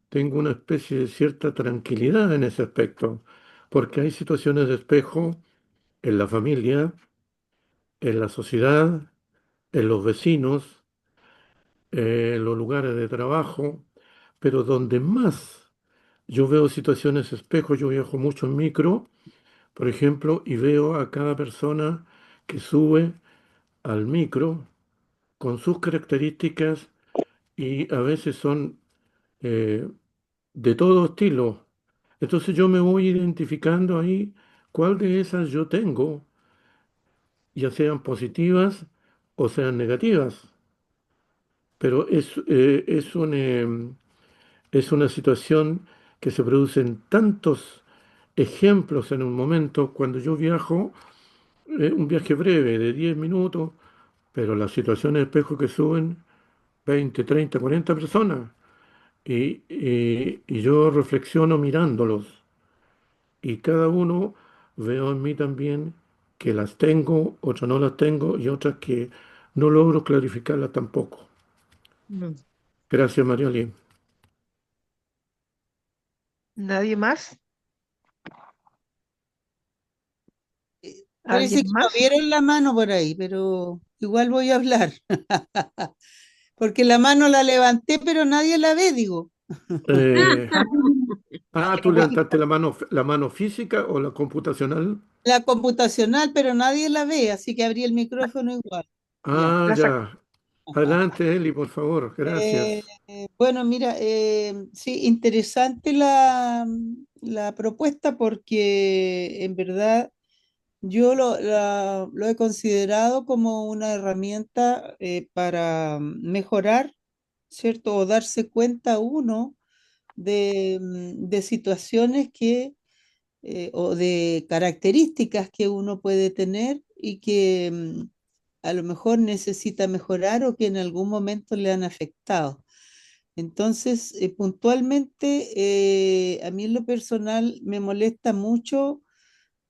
tengo una especie de cierta tranquilidad en ese aspecto, porque hay situaciones de espejo en la familia, en la sociedad, en los vecinos, en los lugares de trabajo, pero donde más yo veo situaciones espejo, yo viajo mucho en micro, por ejemplo, y veo a cada persona que sube al micro con sus características y a veces son eh, de todo estilo. Entonces yo me voy identificando ahí cuál de esas yo tengo, ya sean positivas o sean negativas. Pero es una situación que se produce en tantos ejemplos en un momento. Cuando yo viajo, un viaje breve de 10 minutos, pero las situaciones de espejo que suben 20, 30, 40 personas. Y yo reflexiono mirándolos. Y cada uno veo en mí también que las tengo, otras no las tengo y otras que no logro clarificarlas tampoco. Mm. Gracias, Marioli. ¿Nadie más? Parece ¿Alguien que no más? vieron la mano por ahí, pero igual voy a hablar. Porque la mano la levanté, pero nadie la ve, digo. Eh, ¿Tú Porque levantaste la mano física o la computacional? la computacional, pero nadie la ve, así que abrí el micrófono igual. Ya. La sac- Ya. Adelante, Eli, por favor. Gracias. Bueno, mira, sí, interesante la propuesta porque en verdad yo lo he considerado como una herramienta para mejorar, ¿cierto? O darse cuenta uno de situaciones o de características que uno puede tener y que a lo mejor necesita mejorar o que en algún momento le han afectado. Entonces, puntualmente, a mí en lo personal me molesta mucho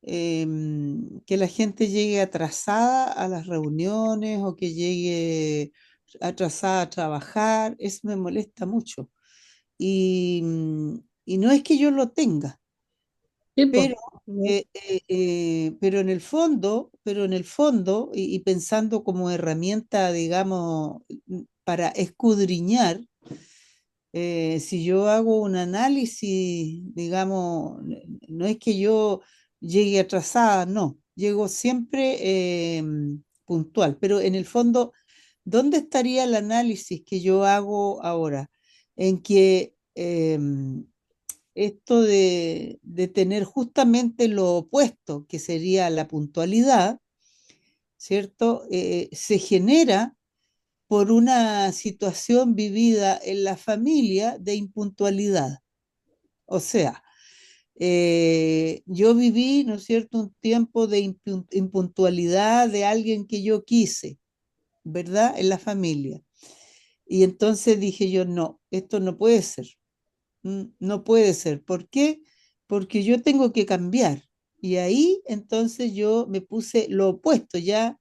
que la gente llegue atrasada a las reuniones o que llegue atrasada a trabajar. Eso me molesta mucho. Y no es que yo lo tenga, Sí, po. pero, pero en el fondo, y pensando como herramienta, digamos, para escudriñar, si yo hago un análisis, digamos, no es que yo llegue atrasada, no, llego siempre puntual, pero en el fondo, ¿dónde estaría el análisis que yo hago ahora? En que esto de tener justamente lo opuesto, que sería la puntualidad, ¿cierto? Se genera por una situación vivida en la familia de impuntualidad. O sea, Yo viví, ¿no es cierto?, un tiempo de impuntualidad de alguien que yo quise, ¿verdad?, en la familia. Y entonces dije yo, no, esto no puede ser. No puede ser. ¿Por qué? Porque yo tengo que cambiar. Y ahí entonces yo me puse lo opuesto, ya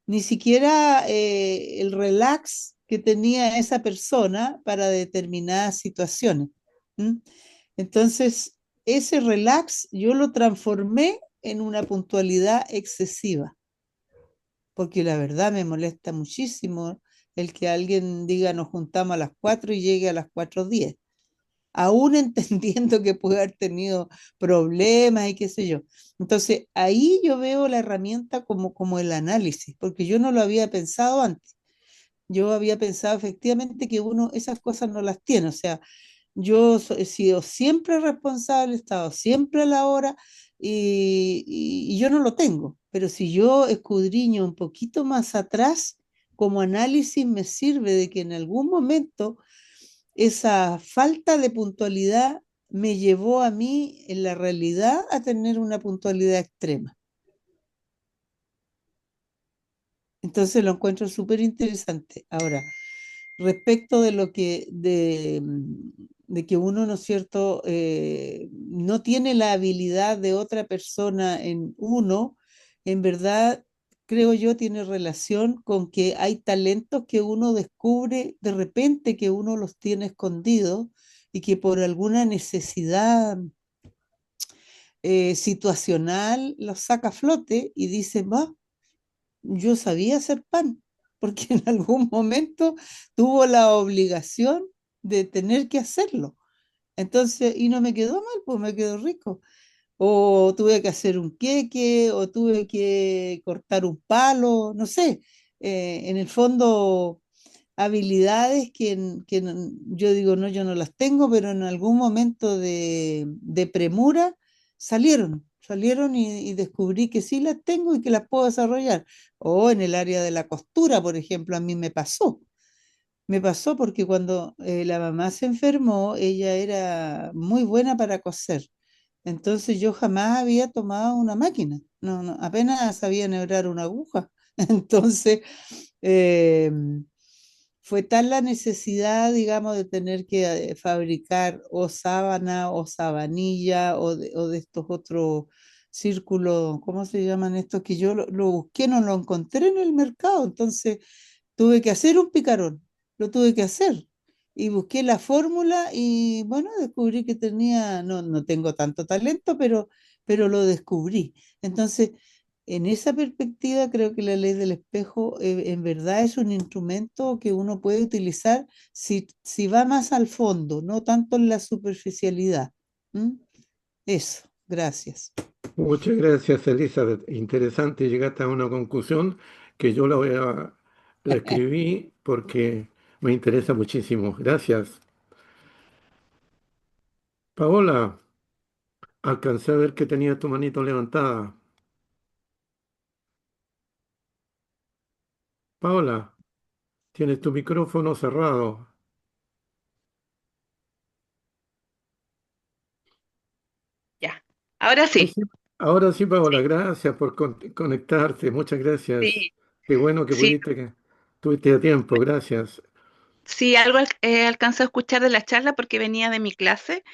ni siquiera el relax que tenía esa persona para determinadas situaciones. ¿Mm? Entonces, ese relax yo lo transformé en una puntualidad excesiva, porque la verdad me molesta muchísimo el que alguien diga nos juntamos a las 4 y llegue a las 4:10, aún entendiendo que puede haber tenido problemas y qué sé yo. Entonces, ahí yo veo la herramienta como el análisis, porque yo no lo había pensado antes. Yo había pensado efectivamente que uno esas cosas no las tiene, o sea, he sido siempre responsable, he estado siempre a la hora y yo no lo tengo, pero si yo escudriño un poquito más atrás, como análisis me sirve de que en algún momento esa falta de puntualidad me llevó a mí, en la realidad, a tener una puntualidad extrema. Entonces lo encuentro súper interesante. Ahora, respecto de lo de que uno, ¿no es cierto?, no tiene la habilidad de otra persona en uno, en verdad, creo yo, tiene relación con que hay talentos que uno descubre de repente que uno los tiene escondidos y que por alguna necesidad situacional los saca a flote y dice, va, yo sabía hacer pan, porque en algún momento tuvo la obligación de tener que hacerlo. Entonces, y no me quedó mal, pues me quedó rico. O tuve que hacer un queque, o tuve que cortar un palo, no sé. En el fondo, habilidades yo digo, no, yo no las tengo, pero en algún momento de premura salieron y descubrí que sí las tengo y que las puedo desarrollar. O en el área de la costura, por ejemplo, a mí me pasó. Me pasó porque cuando la mamá se enfermó, ella era muy buena para coser. Entonces yo jamás había tomado una máquina. No, no, apenas sabía enhebrar una aguja. Entonces, eh, fue tal la necesidad, digamos, de tener que fabricar o sábana o sabanilla o de estos otros círculos, ¿cómo se llaman estos? Que yo lo busqué, no lo encontré en el mercado, entonces tuve que hacer un picarón, lo tuve que hacer. Y busqué la fórmula y bueno, descubrí que tenía, no, no tengo tanto talento, pero lo descubrí. Entonces, en esa perspectiva, creo que la ley del espejo en verdad es un instrumento que uno puede utilizar si va más al fondo, no tanto en la superficialidad. ¿Mm? Eso, gracias. Muchas gracias, Elizabeth. Interesante, llegaste a una conclusión que yo la escribí porque me interesa muchísimo. Gracias. Paola, alcancé a ver que tenía tu manito levantada. Paola, tienes tu micrófono cerrado. Ya, ahora Ahí sí, sí. Ahora sí, Paola, sí, gracias por conectarte. Muchas gracias. sí, Qué bueno que sí, tuviste a tiempo. Gracias. sí, algo alcancé a escuchar de la charla porque venía de mi clase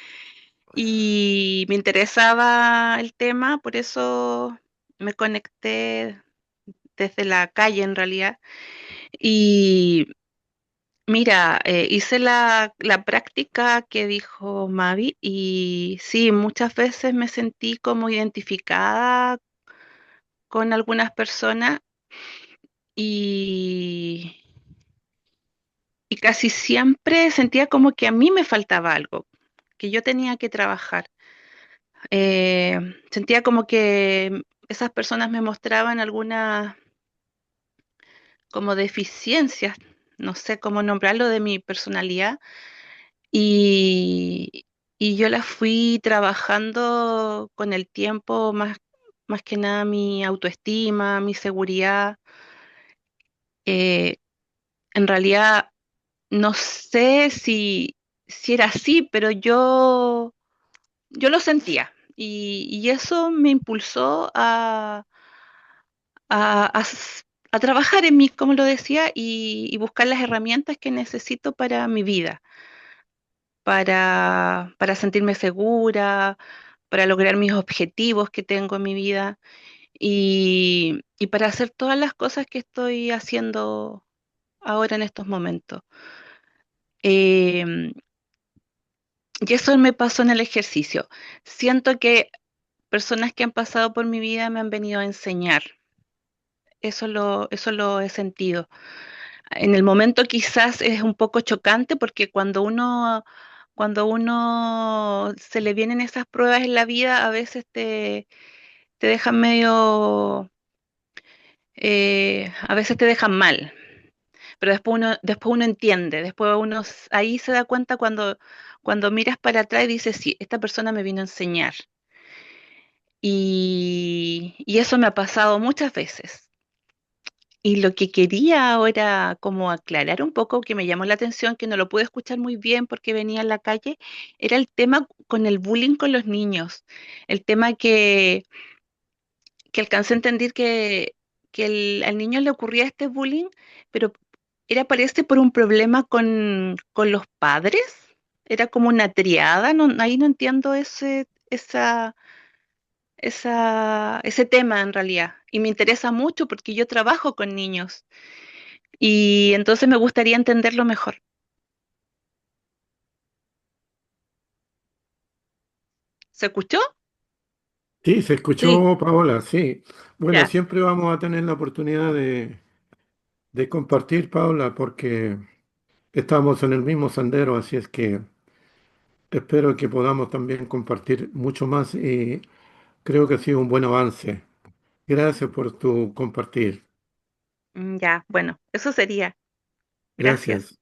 y me interesaba el tema, por eso me conecté desde la calle en realidad. Y mira, hice la práctica que dijo Mavi y sí, muchas veces me sentí como identificada con algunas personas y Y casi siempre sentía como que a mí me faltaba algo, que yo tenía que trabajar. Sentía como que esas personas me mostraban algunas como deficiencias, no sé cómo nombrarlo, de mi personalidad, y, y yo las fui trabajando con el tiempo, más que nada mi autoestima, mi seguridad. Eh, en realidad no sé si era así, pero yo lo sentía. y eso me impulsó a trabajar en mí, como lo decía, y buscar las herramientas que necesito para mi vida, para sentirme segura, para lograr mis objetivos que tengo en mi vida y para hacer todas las cosas que estoy haciendo ahora en estos momentos. Em, y eso me pasó en el ejercicio. Siento que personas que han pasado por mi vida me han venido a enseñar. Eso lo he sentido. En el momento quizás es un poco chocante porque cuando uno se le vienen esas pruebas en la vida, a veces te dejan medio, a veces te dejan mal, pero después uno entiende, después ahí se da cuenta cuando miras para atrás y dices, sí, esta persona me vino a enseñar. Y eso me ha pasado muchas veces. Y lo que quería ahora como aclarar un poco, que me llamó la atención, que no lo pude escuchar muy bien porque venía en la calle, era el tema con el bullying con los niños. El tema que alcancé a entender que al niño le ocurría este bullying, pero era parece por un problema con los padres. Era como una triada, ahí no entiendo ese tema en realidad. Y me interesa mucho porque yo trabajo con niños. Y entonces me gustaría entenderlo mejor. ¿Se escuchó? Sí, se Sí, escuchó, Paola, sí. Bueno, Ya. siempre vamos a tener la oportunidad de compartir, Paola, porque estamos en el mismo sendero, así es que espero que podamos también compartir mucho más y creo que ha sido un buen avance. Gracias por tu compartir. Ya, bueno, eso sería. Gracias. Gracias.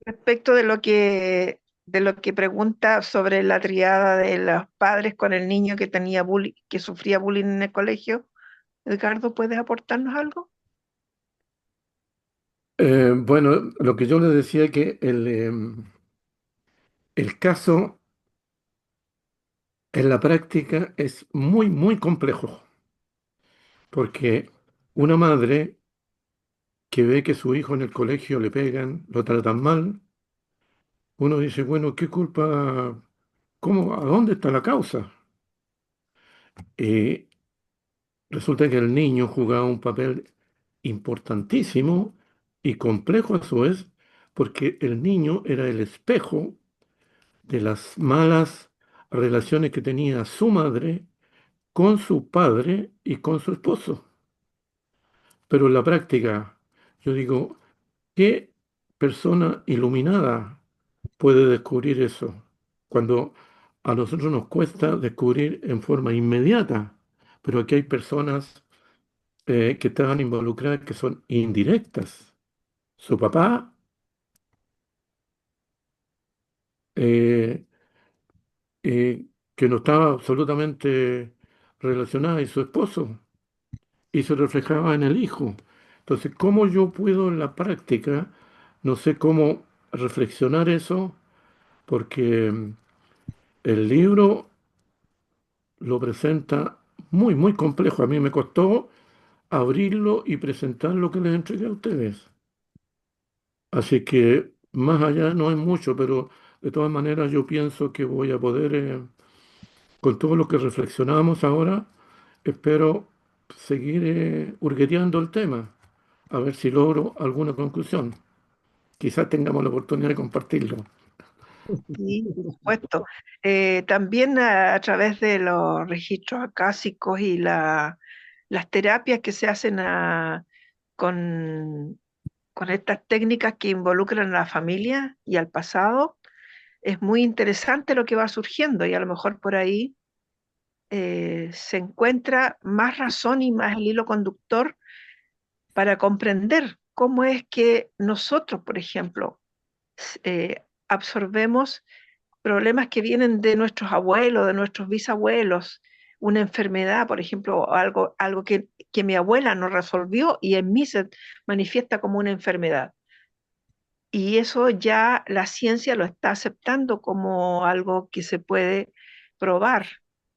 Respecto de lo que pregunta sobre la triada de los padres con el niño que tenía bullying, que sufría bullying en el colegio, Edgardo, ¿puedes aportarnos algo? Bueno, lo que yo le decía que el caso en la práctica es muy, muy complejo, porque una madre que ve que su hijo en el colegio le pegan, lo tratan mal, uno dice, bueno, ¿qué culpa? ¿Cómo? ¿A dónde está la causa? Y resulta que el niño jugaba un papel importantísimo y complejo a su vez, porque el niño era el espejo de las malas relaciones que tenía su madre con su padre y con su esposo. Pero en la práctica, yo digo, ¿qué persona iluminada puede descubrir eso? Cuando a nosotros nos cuesta descubrir en forma inmediata, pero aquí hay personas que estaban involucradas que son indirectas. Su papá, eh, que no estaba absolutamente relacionada, y su esposo, y se reflejaba en el hijo. Entonces, ¿cómo yo puedo en la práctica, no sé cómo reflexionar eso, porque el libro lo presenta muy, muy complejo. A mí me costó abrirlo y presentar lo que les entregué a ustedes. Así que más allá no es mucho, pero de todas maneras yo pienso que voy a poder, con todo lo que reflexionamos ahora, espero seguir hurgueteando el tema, a ver si logro alguna conclusión. Quizás tengamos la oportunidad de compartirlo. Sí, por supuesto. También a través de los registros acásicos y las terapias que se hacen con, con estas técnicas que involucran a la familia y al pasado, es muy interesante lo que va surgiendo y a lo mejor por ahí se encuentra más razón y más el hilo conductor para comprender cómo es que nosotros, por ejemplo, absorbemos problemas que vienen de nuestros abuelos, de nuestros bisabuelos, una enfermedad, por ejemplo, algo que mi abuela no resolvió y en mí se manifiesta como una enfermedad. Y eso ya la ciencia lo está aceptando como algo que se puede probar.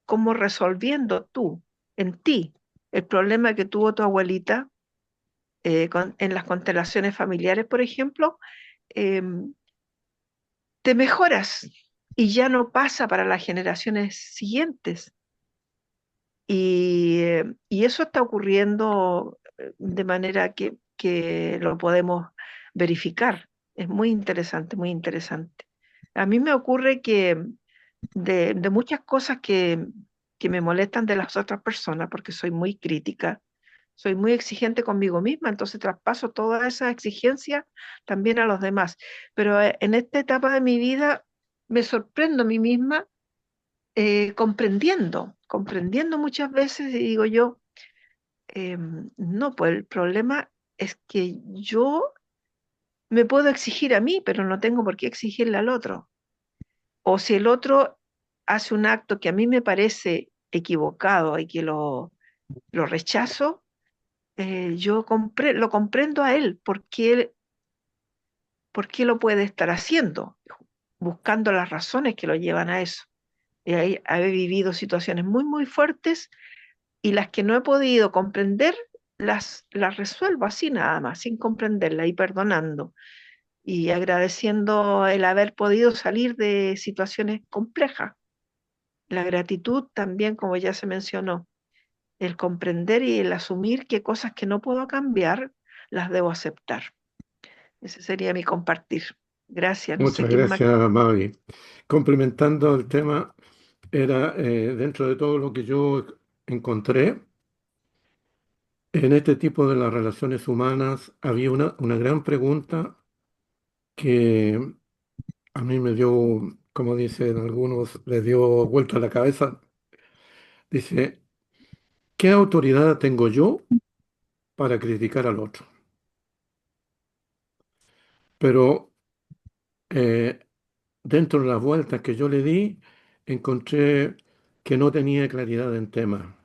como resolviendo tú, en ti, el problema que tuvo tu abuelita en las constelaciones familiares, por ejemplo, em, te mejoras y ya no pasa para las generaciones siguientes. Y eso está ocurriendo de manera que lo podemos verificar. Es muy interesante, muy interesante. A mí me ocurre que de muchas cosas que me molestan de las otras personas, porque soy muy crítica, soy muy exigente conmigo misma, entonces traspaso toda esa exigencia también a los demás. Pero en esta etapa de mi vida me sorprendo a mí misma comprendiendo muchas veces y digo yo, no, pues el problema es que yo me puedo exigir a mí, pero no tengo por qué exigirle al otro. O si el otro hace un acto que a mí me parece equivocado y que lo rechazo, yo lo comprendo a él, por qué lo puede estar haciendo, buscando las razones que lo llevan a eso. Y ahí he vivido situaciones muy, muy fuertes y las que no he podido comprender, las resuelvo así nada más, sin comprenderla y perdonando y agradeciendo el haber podido salir de situaciones complejas. La gratitud también, como ya se mencionó, el comprender y el asumir que cosas que no puedo cambiar, las debo aceptar. Ese sería mi compartir. Gracias. No sé Muchas quién más. gracias, Mavi. Complementando el tema, era dentro de todo lo que yo encontré, en este tipo de las relaciones humanas había una gran pregunta que a mí me dio, como dicen algunos, le dio vuelta a la cabeza. Dice, ¿qué autoridad tengo yo para criticar al otro? Pero eh, dentro de las vueltas que yo le di, encontré que no tenía claridad en tema.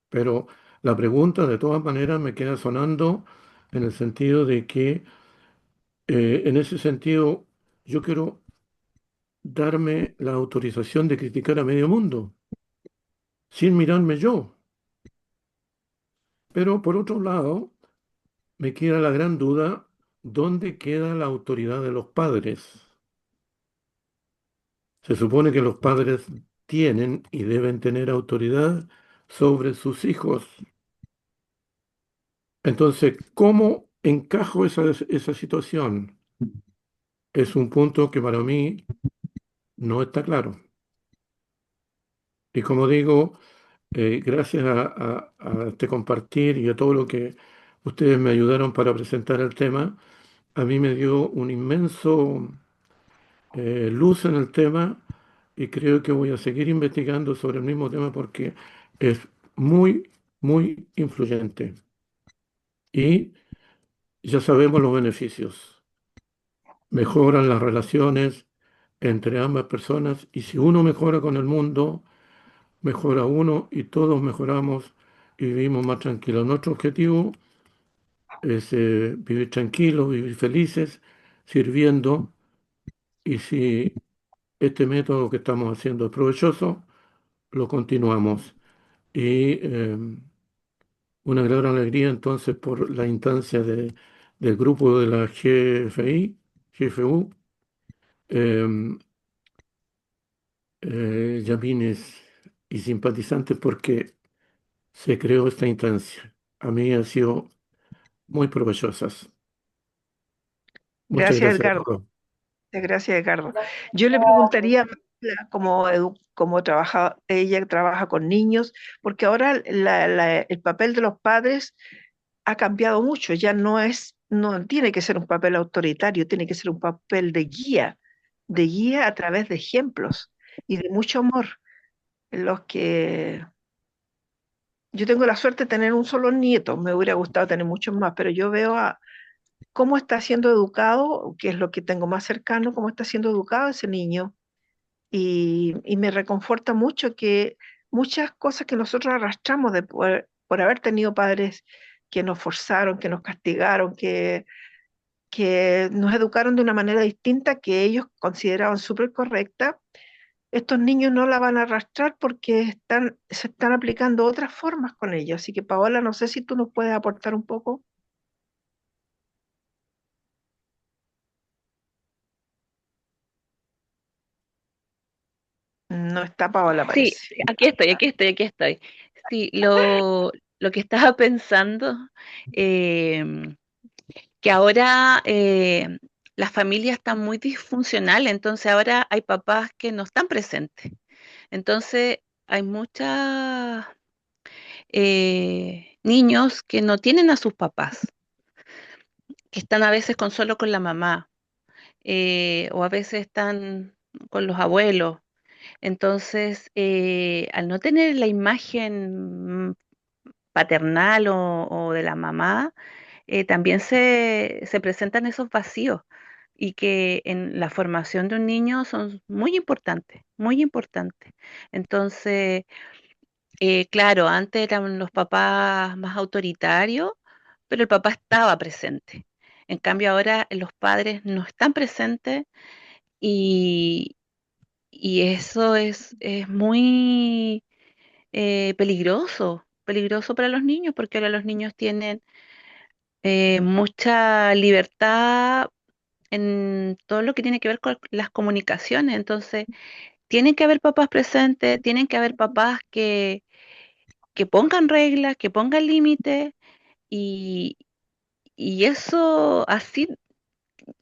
Pero la pregunta de todas maneras me queda sonando en el sentido de que en ese sentido yo quiero darme la autorización de criticar a medio mundo, sin mirarme yo. Pero por otro lado, me queda la gran duda, ¿dónde queda la autoridad de los padres? Se supone que los padres tienen y deben tener autoridad sobre sus hijos. Entonces, ¿cómo encajo esa situación? Es un punto que para mí no está claro. Y como digo, gracias a este compartir y a todo lo que ustedes me ayudaron para presentar el tema, a mí me dio un inmenso luz en el tema y creo que voy a seguir investigando sobre el mismo tema porque es muy, muy influyente. Y ya sabemos los beneficios. Mejoran las relaciones entre ambas personas y si uno mejora con el mundo, mejora uno y todos mejoramos y vivimos más tranquilos. Nuestro objetivo es vivir tranquilos, vivir felices, sirviendo y si este método que estamos haciendo es provechoso, lo continuamos. Y una gran alegría entonces por la instancia del grupo de la GFU, eh, llamines y simpatizantes porque se creó esta instancia. A mí ha sido muy provechosas. Muchas Gracias, gracias a Edgardo. todos. Gracias, Edgardo. Gracias, Yo le preguntaría, como ella trabaja con niños, porque ahora el papel de los padres ha cambiado mucho, ya no tiene que ser un papel autoritario, tiene que ser un papel de guía a través de ejemplos y de mucho amor, en los que yo tengo la suerte de tener un solo nieto, me hubiera gustado tener muchos más, pero yo veo cómo está siendo educado, que es lo que tengo más cercano, cómo está siendo educado ese niño. Y me reconforta mucho que muchas cosas que nosotros arrastramos por haber tenido padres que nos forzaron, que nos castigaron, que nos educaron de una manera distinta que ellos consideraban súper correcta, estos niños no la van a arrastrar porque se están aplicando otras formas con ellos. Así que Paola, no sé si tú nos puedes aportar un poco. No está Paola, Sí, parece. aquí estoy. Sí, lo que estaba pensando, em, que ahora las familias están muy disfuncionales, entonces ahora hay papás que no están presentes. Entonces hay muchos niños que no tienen a sus papás, que están a veces solo con la mamá, o a veces están con los abuelos. Entonces, al no tener la imagen paternal o de la mamá, también se presentan esos vacíos y que en la formación de un niño son muy importantes, muy importantes. Entonces, claro, antes eran los papás más autoritarios, pero el papá estaba presente. En cambio, ahora los padres no están presentes y, y eso es muy peligroso, peligroso para los niños, porque ahora los niños tienen mucha libertad en todo lo que tiene que ver con las comunicaciones. Entonces, tienen que haber papás presentes, tienen que haber papás que pongan reglas, que pongan límites y, y eso así,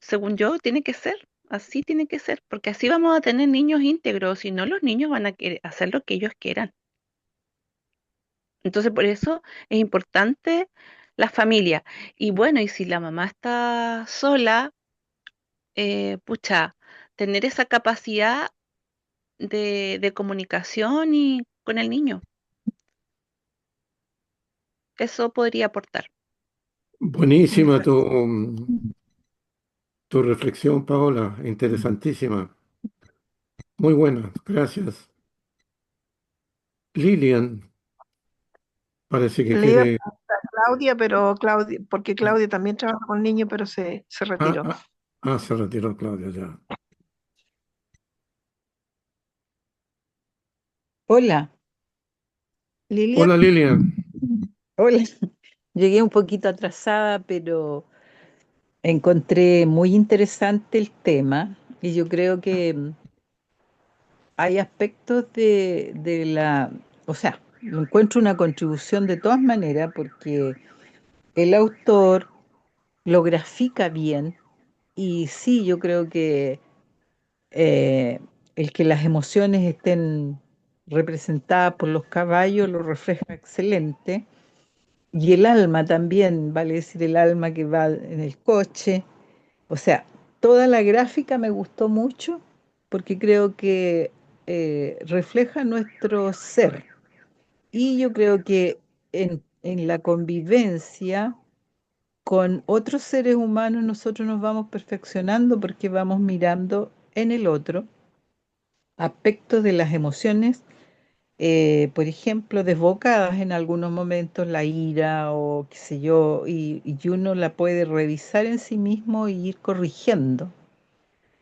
según yo, tiene que ser. Así tiene que ser, porque así vamos a tener niños íntegros, si no los niños van a hacer lo que ellos quieran. Entonces, por eso es importante la familia. Y bueno, y si la mamá está sola, pucha, tener esa capacidad de comunicación y con el niño, eso podría aportar. Buenísima tu reflexión, Paola, interesantísima. Muy buena, gracias. Lilian, parece que Le iba a quiere... preguntar a Claudia, pero Claudia, porque Claudia también trabaja con niños, pero se Ah, retiró. ah, se retiró Claudia ya. Hola, Lilian, Hola Lilian. hola. Llegué un poquito atrasada, pero encontré muy interesante el tema y yo creo que hay aspectos o sea, lo encuentro una contribución de todas maneras porque el autor lo grafica bien y sí, yo creo que eh, el que las emociones estén representadas por los caballos lo refleja excelente. Y el alma también, vale decir, el alma que va en el coche. O sea, toda la gráfica me gustó mucho porque creo que refleja nuestro ser. Y yo creo que en la convivencia con otros seres humanos nosotros nos vamos perfeccionando porque vamos mirando en el otro aspectos de las emociones, por ejemplo, desbocadas en algunos momentos, la ira o qué sé yo, y uno la puede revisar en sí mismo y ir corrigiendo.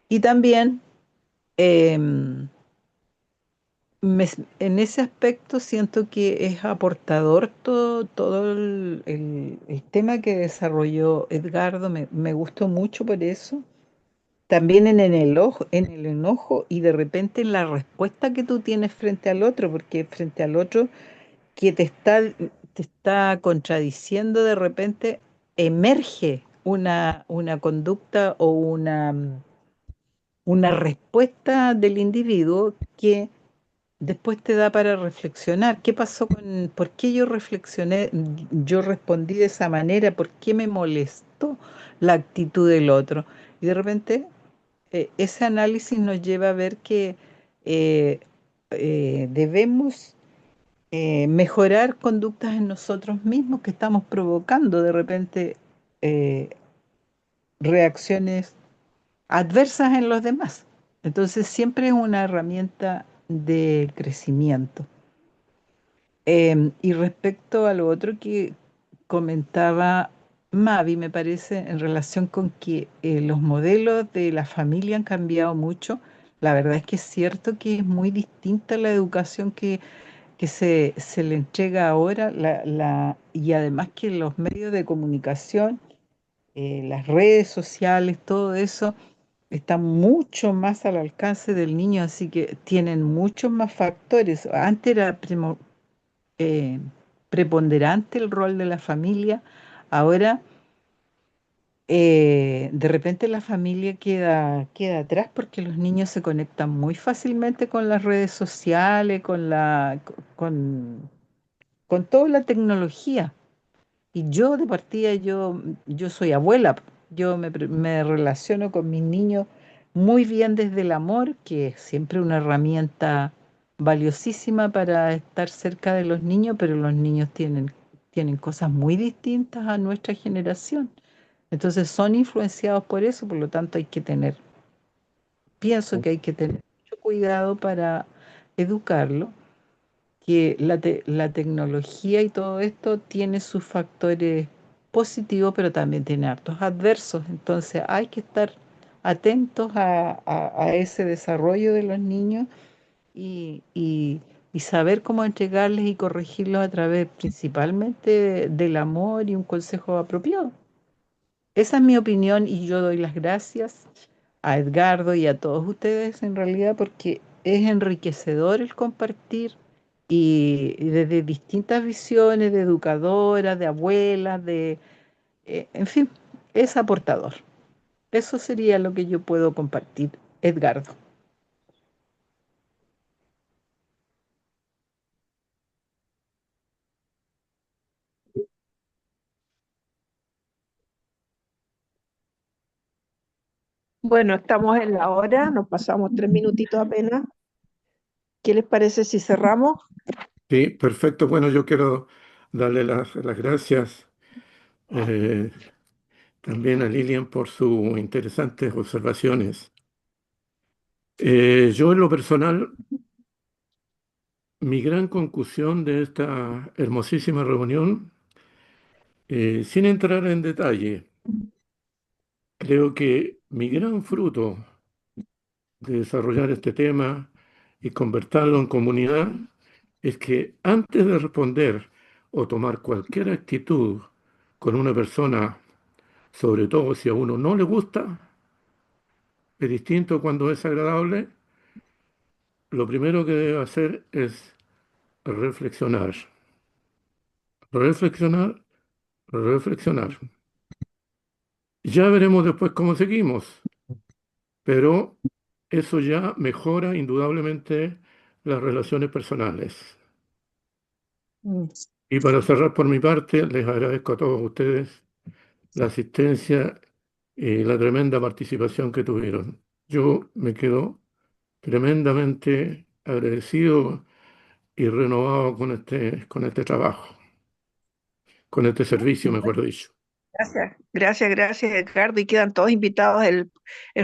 Y también em, en ese aspecto siento que es aportador todo el tema que desarrolló Edgardo, me gustó mucho por eso. También en el enojo y de repente en la respuesta que tú tienes frente al otro, porque frente al otro que te está contradiciendo de repente, emerge una conducta o una respuesta del individuo que después te da para reflexionar. ¿Qué pasó por qué yo reflexioné, yo respondí de esa manera? ¿Por qué me molestó la actitud del otro? Y de repente ese análisis nos lleva a ver que eh, debemos mejorar conductas en nosotros mismos que estamos provocando de repente eh, reacciones adversas en los demás. Entonces siempre es una herramienta de crecimiento. Y respecto a lo otro que comentaba Mavi, me parece, en relación con que los modelos de la familia han cambiado mucho, La verdad es que es cierto que es muy distinta la educación que se le entrega ahora, y además que los medios de comunicación, las redes sociales, todo eso está mucho más al alcance del niño, así que tienen muchos más factores. Antes era eh, preponderante el rol de la familia, ahora de repente la familia queda atrás porque los niños se conectan muy fácilmente con las redes sociales, con, con toda la tecnología. Y yo de partida, yo soy abuela, me relaciono con mis niños muy bien desde el amor, que es siempre una herramienta valiosísima para estar cerca de los niños, pero los niños tienen cosas muy distintas a nuestra generación. Entonces son influenciados por eso, por lo tanto pienso que hay que tener mucho cuidado para educarlo, que la tecnología y todo esto tiene sus factores positivos, pero también tiene hartos adversos. Entonces hay que estar atentos a ese desarrollo de los niños y saber cómo entregarles y corregirlos a través principalmente del amor y un consejo apropiado. Esa es mi opinión y yo doy las gracias a Edgardo y a todos ustedes en realidad porque es enriquecedor el compartir y desde distintas visiones de educadoras, de abuelas, en fin, es aportador. Eso sería lo que yo puedo compartir, Edgardo. Bueno, estamos en la hora, nos pasamos 3 minutitos apenas. ¿Qué les parece si cerramos? Sí, perfecto. Bueno, yo quiero darle las gracias eh, también a Lilian por sus interesantes observaciones. Yo en lo personal, mi gran conclusión de esta hermosísima reunión, sin entrar en detalle, creo que mi gran fruto de desarrollar este tema y convertirlo en comunidad es que antes de responder o tomar cualquier actitud con una persona, sobre todo si a uno no le gusta, es distinto cuando es agradable, lo primero que debe hacer es reflexionar, reflexionar, reflexionar. Ya veremos después cómo seguimos, pero eso ya mejora indudablemente las relaciones personales. Mm. Y para cerrar por mi parte, les agradezco a todos ustedes la asistencia y la tremenda participación que tuvieron. Yo me quedo tremendamente agradecido y renovado con este trabajo, con este servicio, mejor dicho. Gracias, gracias, gracias, Edgardo. Y quedan todos invitados el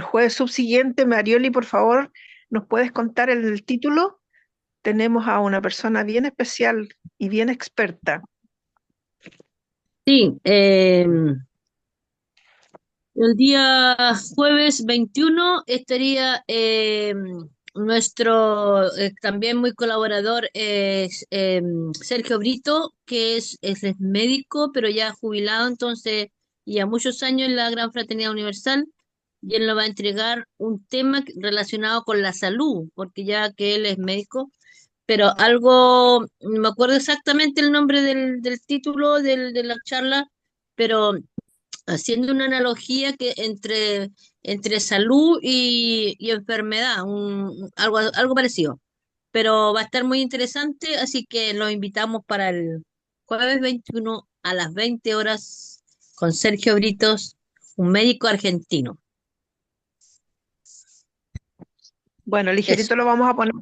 jueves subsiguiente. Marioli, por favor, ¿nos puedes contar el título? Tenemos a una persona bien especial y bien experta. Sí, el día jueves 21 estaría nuestro también muy colaborador Sergio Brito, que es médico, pero ya jubilado, entonces, y a muchos años en la Gran Fraternidad Universal, y él nos va a entregar un tema relacionado con la salud, porque ya que él es médico, pero algo, no me acuerdo exactamente el nombre del título de la charla, pero haciendo una analogía que entre salud y enfermedad, algo parecido. Pero va a estar muy interesante, así que los invitamos para el jueves 21 a las 20 horas con Sergio Britos, un médico argentino. Bueno, Eso. ligerito lo vamos a poner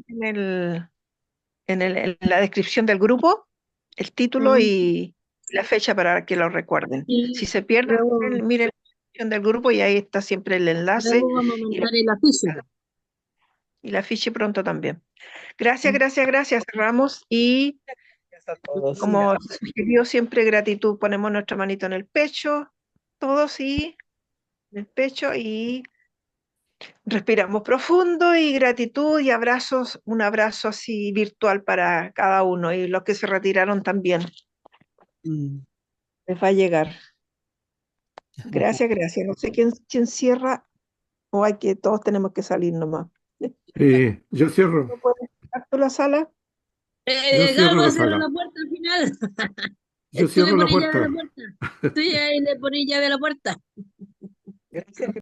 en la descripción del grupo, el título Mm, y la fecha para que lo recuerden. Si Y se pierden, luego, miren la descripción del grupo y ahí está siempre el enlace luego vamos a y mandar el afiche. y la afiche pronto también. Gracias, Mm. gracias, gracias. Cerramos y Gracias a todos. como se sugirió siempre, gratitud. Ponemos nuestra manito en el pecho, todos y en el pecho y Respiramos profundo y gratitud y abrazos, un abrazo así virtual para cada uno y los que se retiraron también. Mm. Les va a llegar. Gracias, gracias. No sé quién cierra o hay que, todos tenemos que salir nomás. Yo cierro, ¿No puedes cerrar tú la sala? yo Gabo cierro va la a cerrar sala, la puerta al final. yo Tú le cierro la pones llave a la puerta. puerta. Tú ya le pones llave a la puerta. Gracias.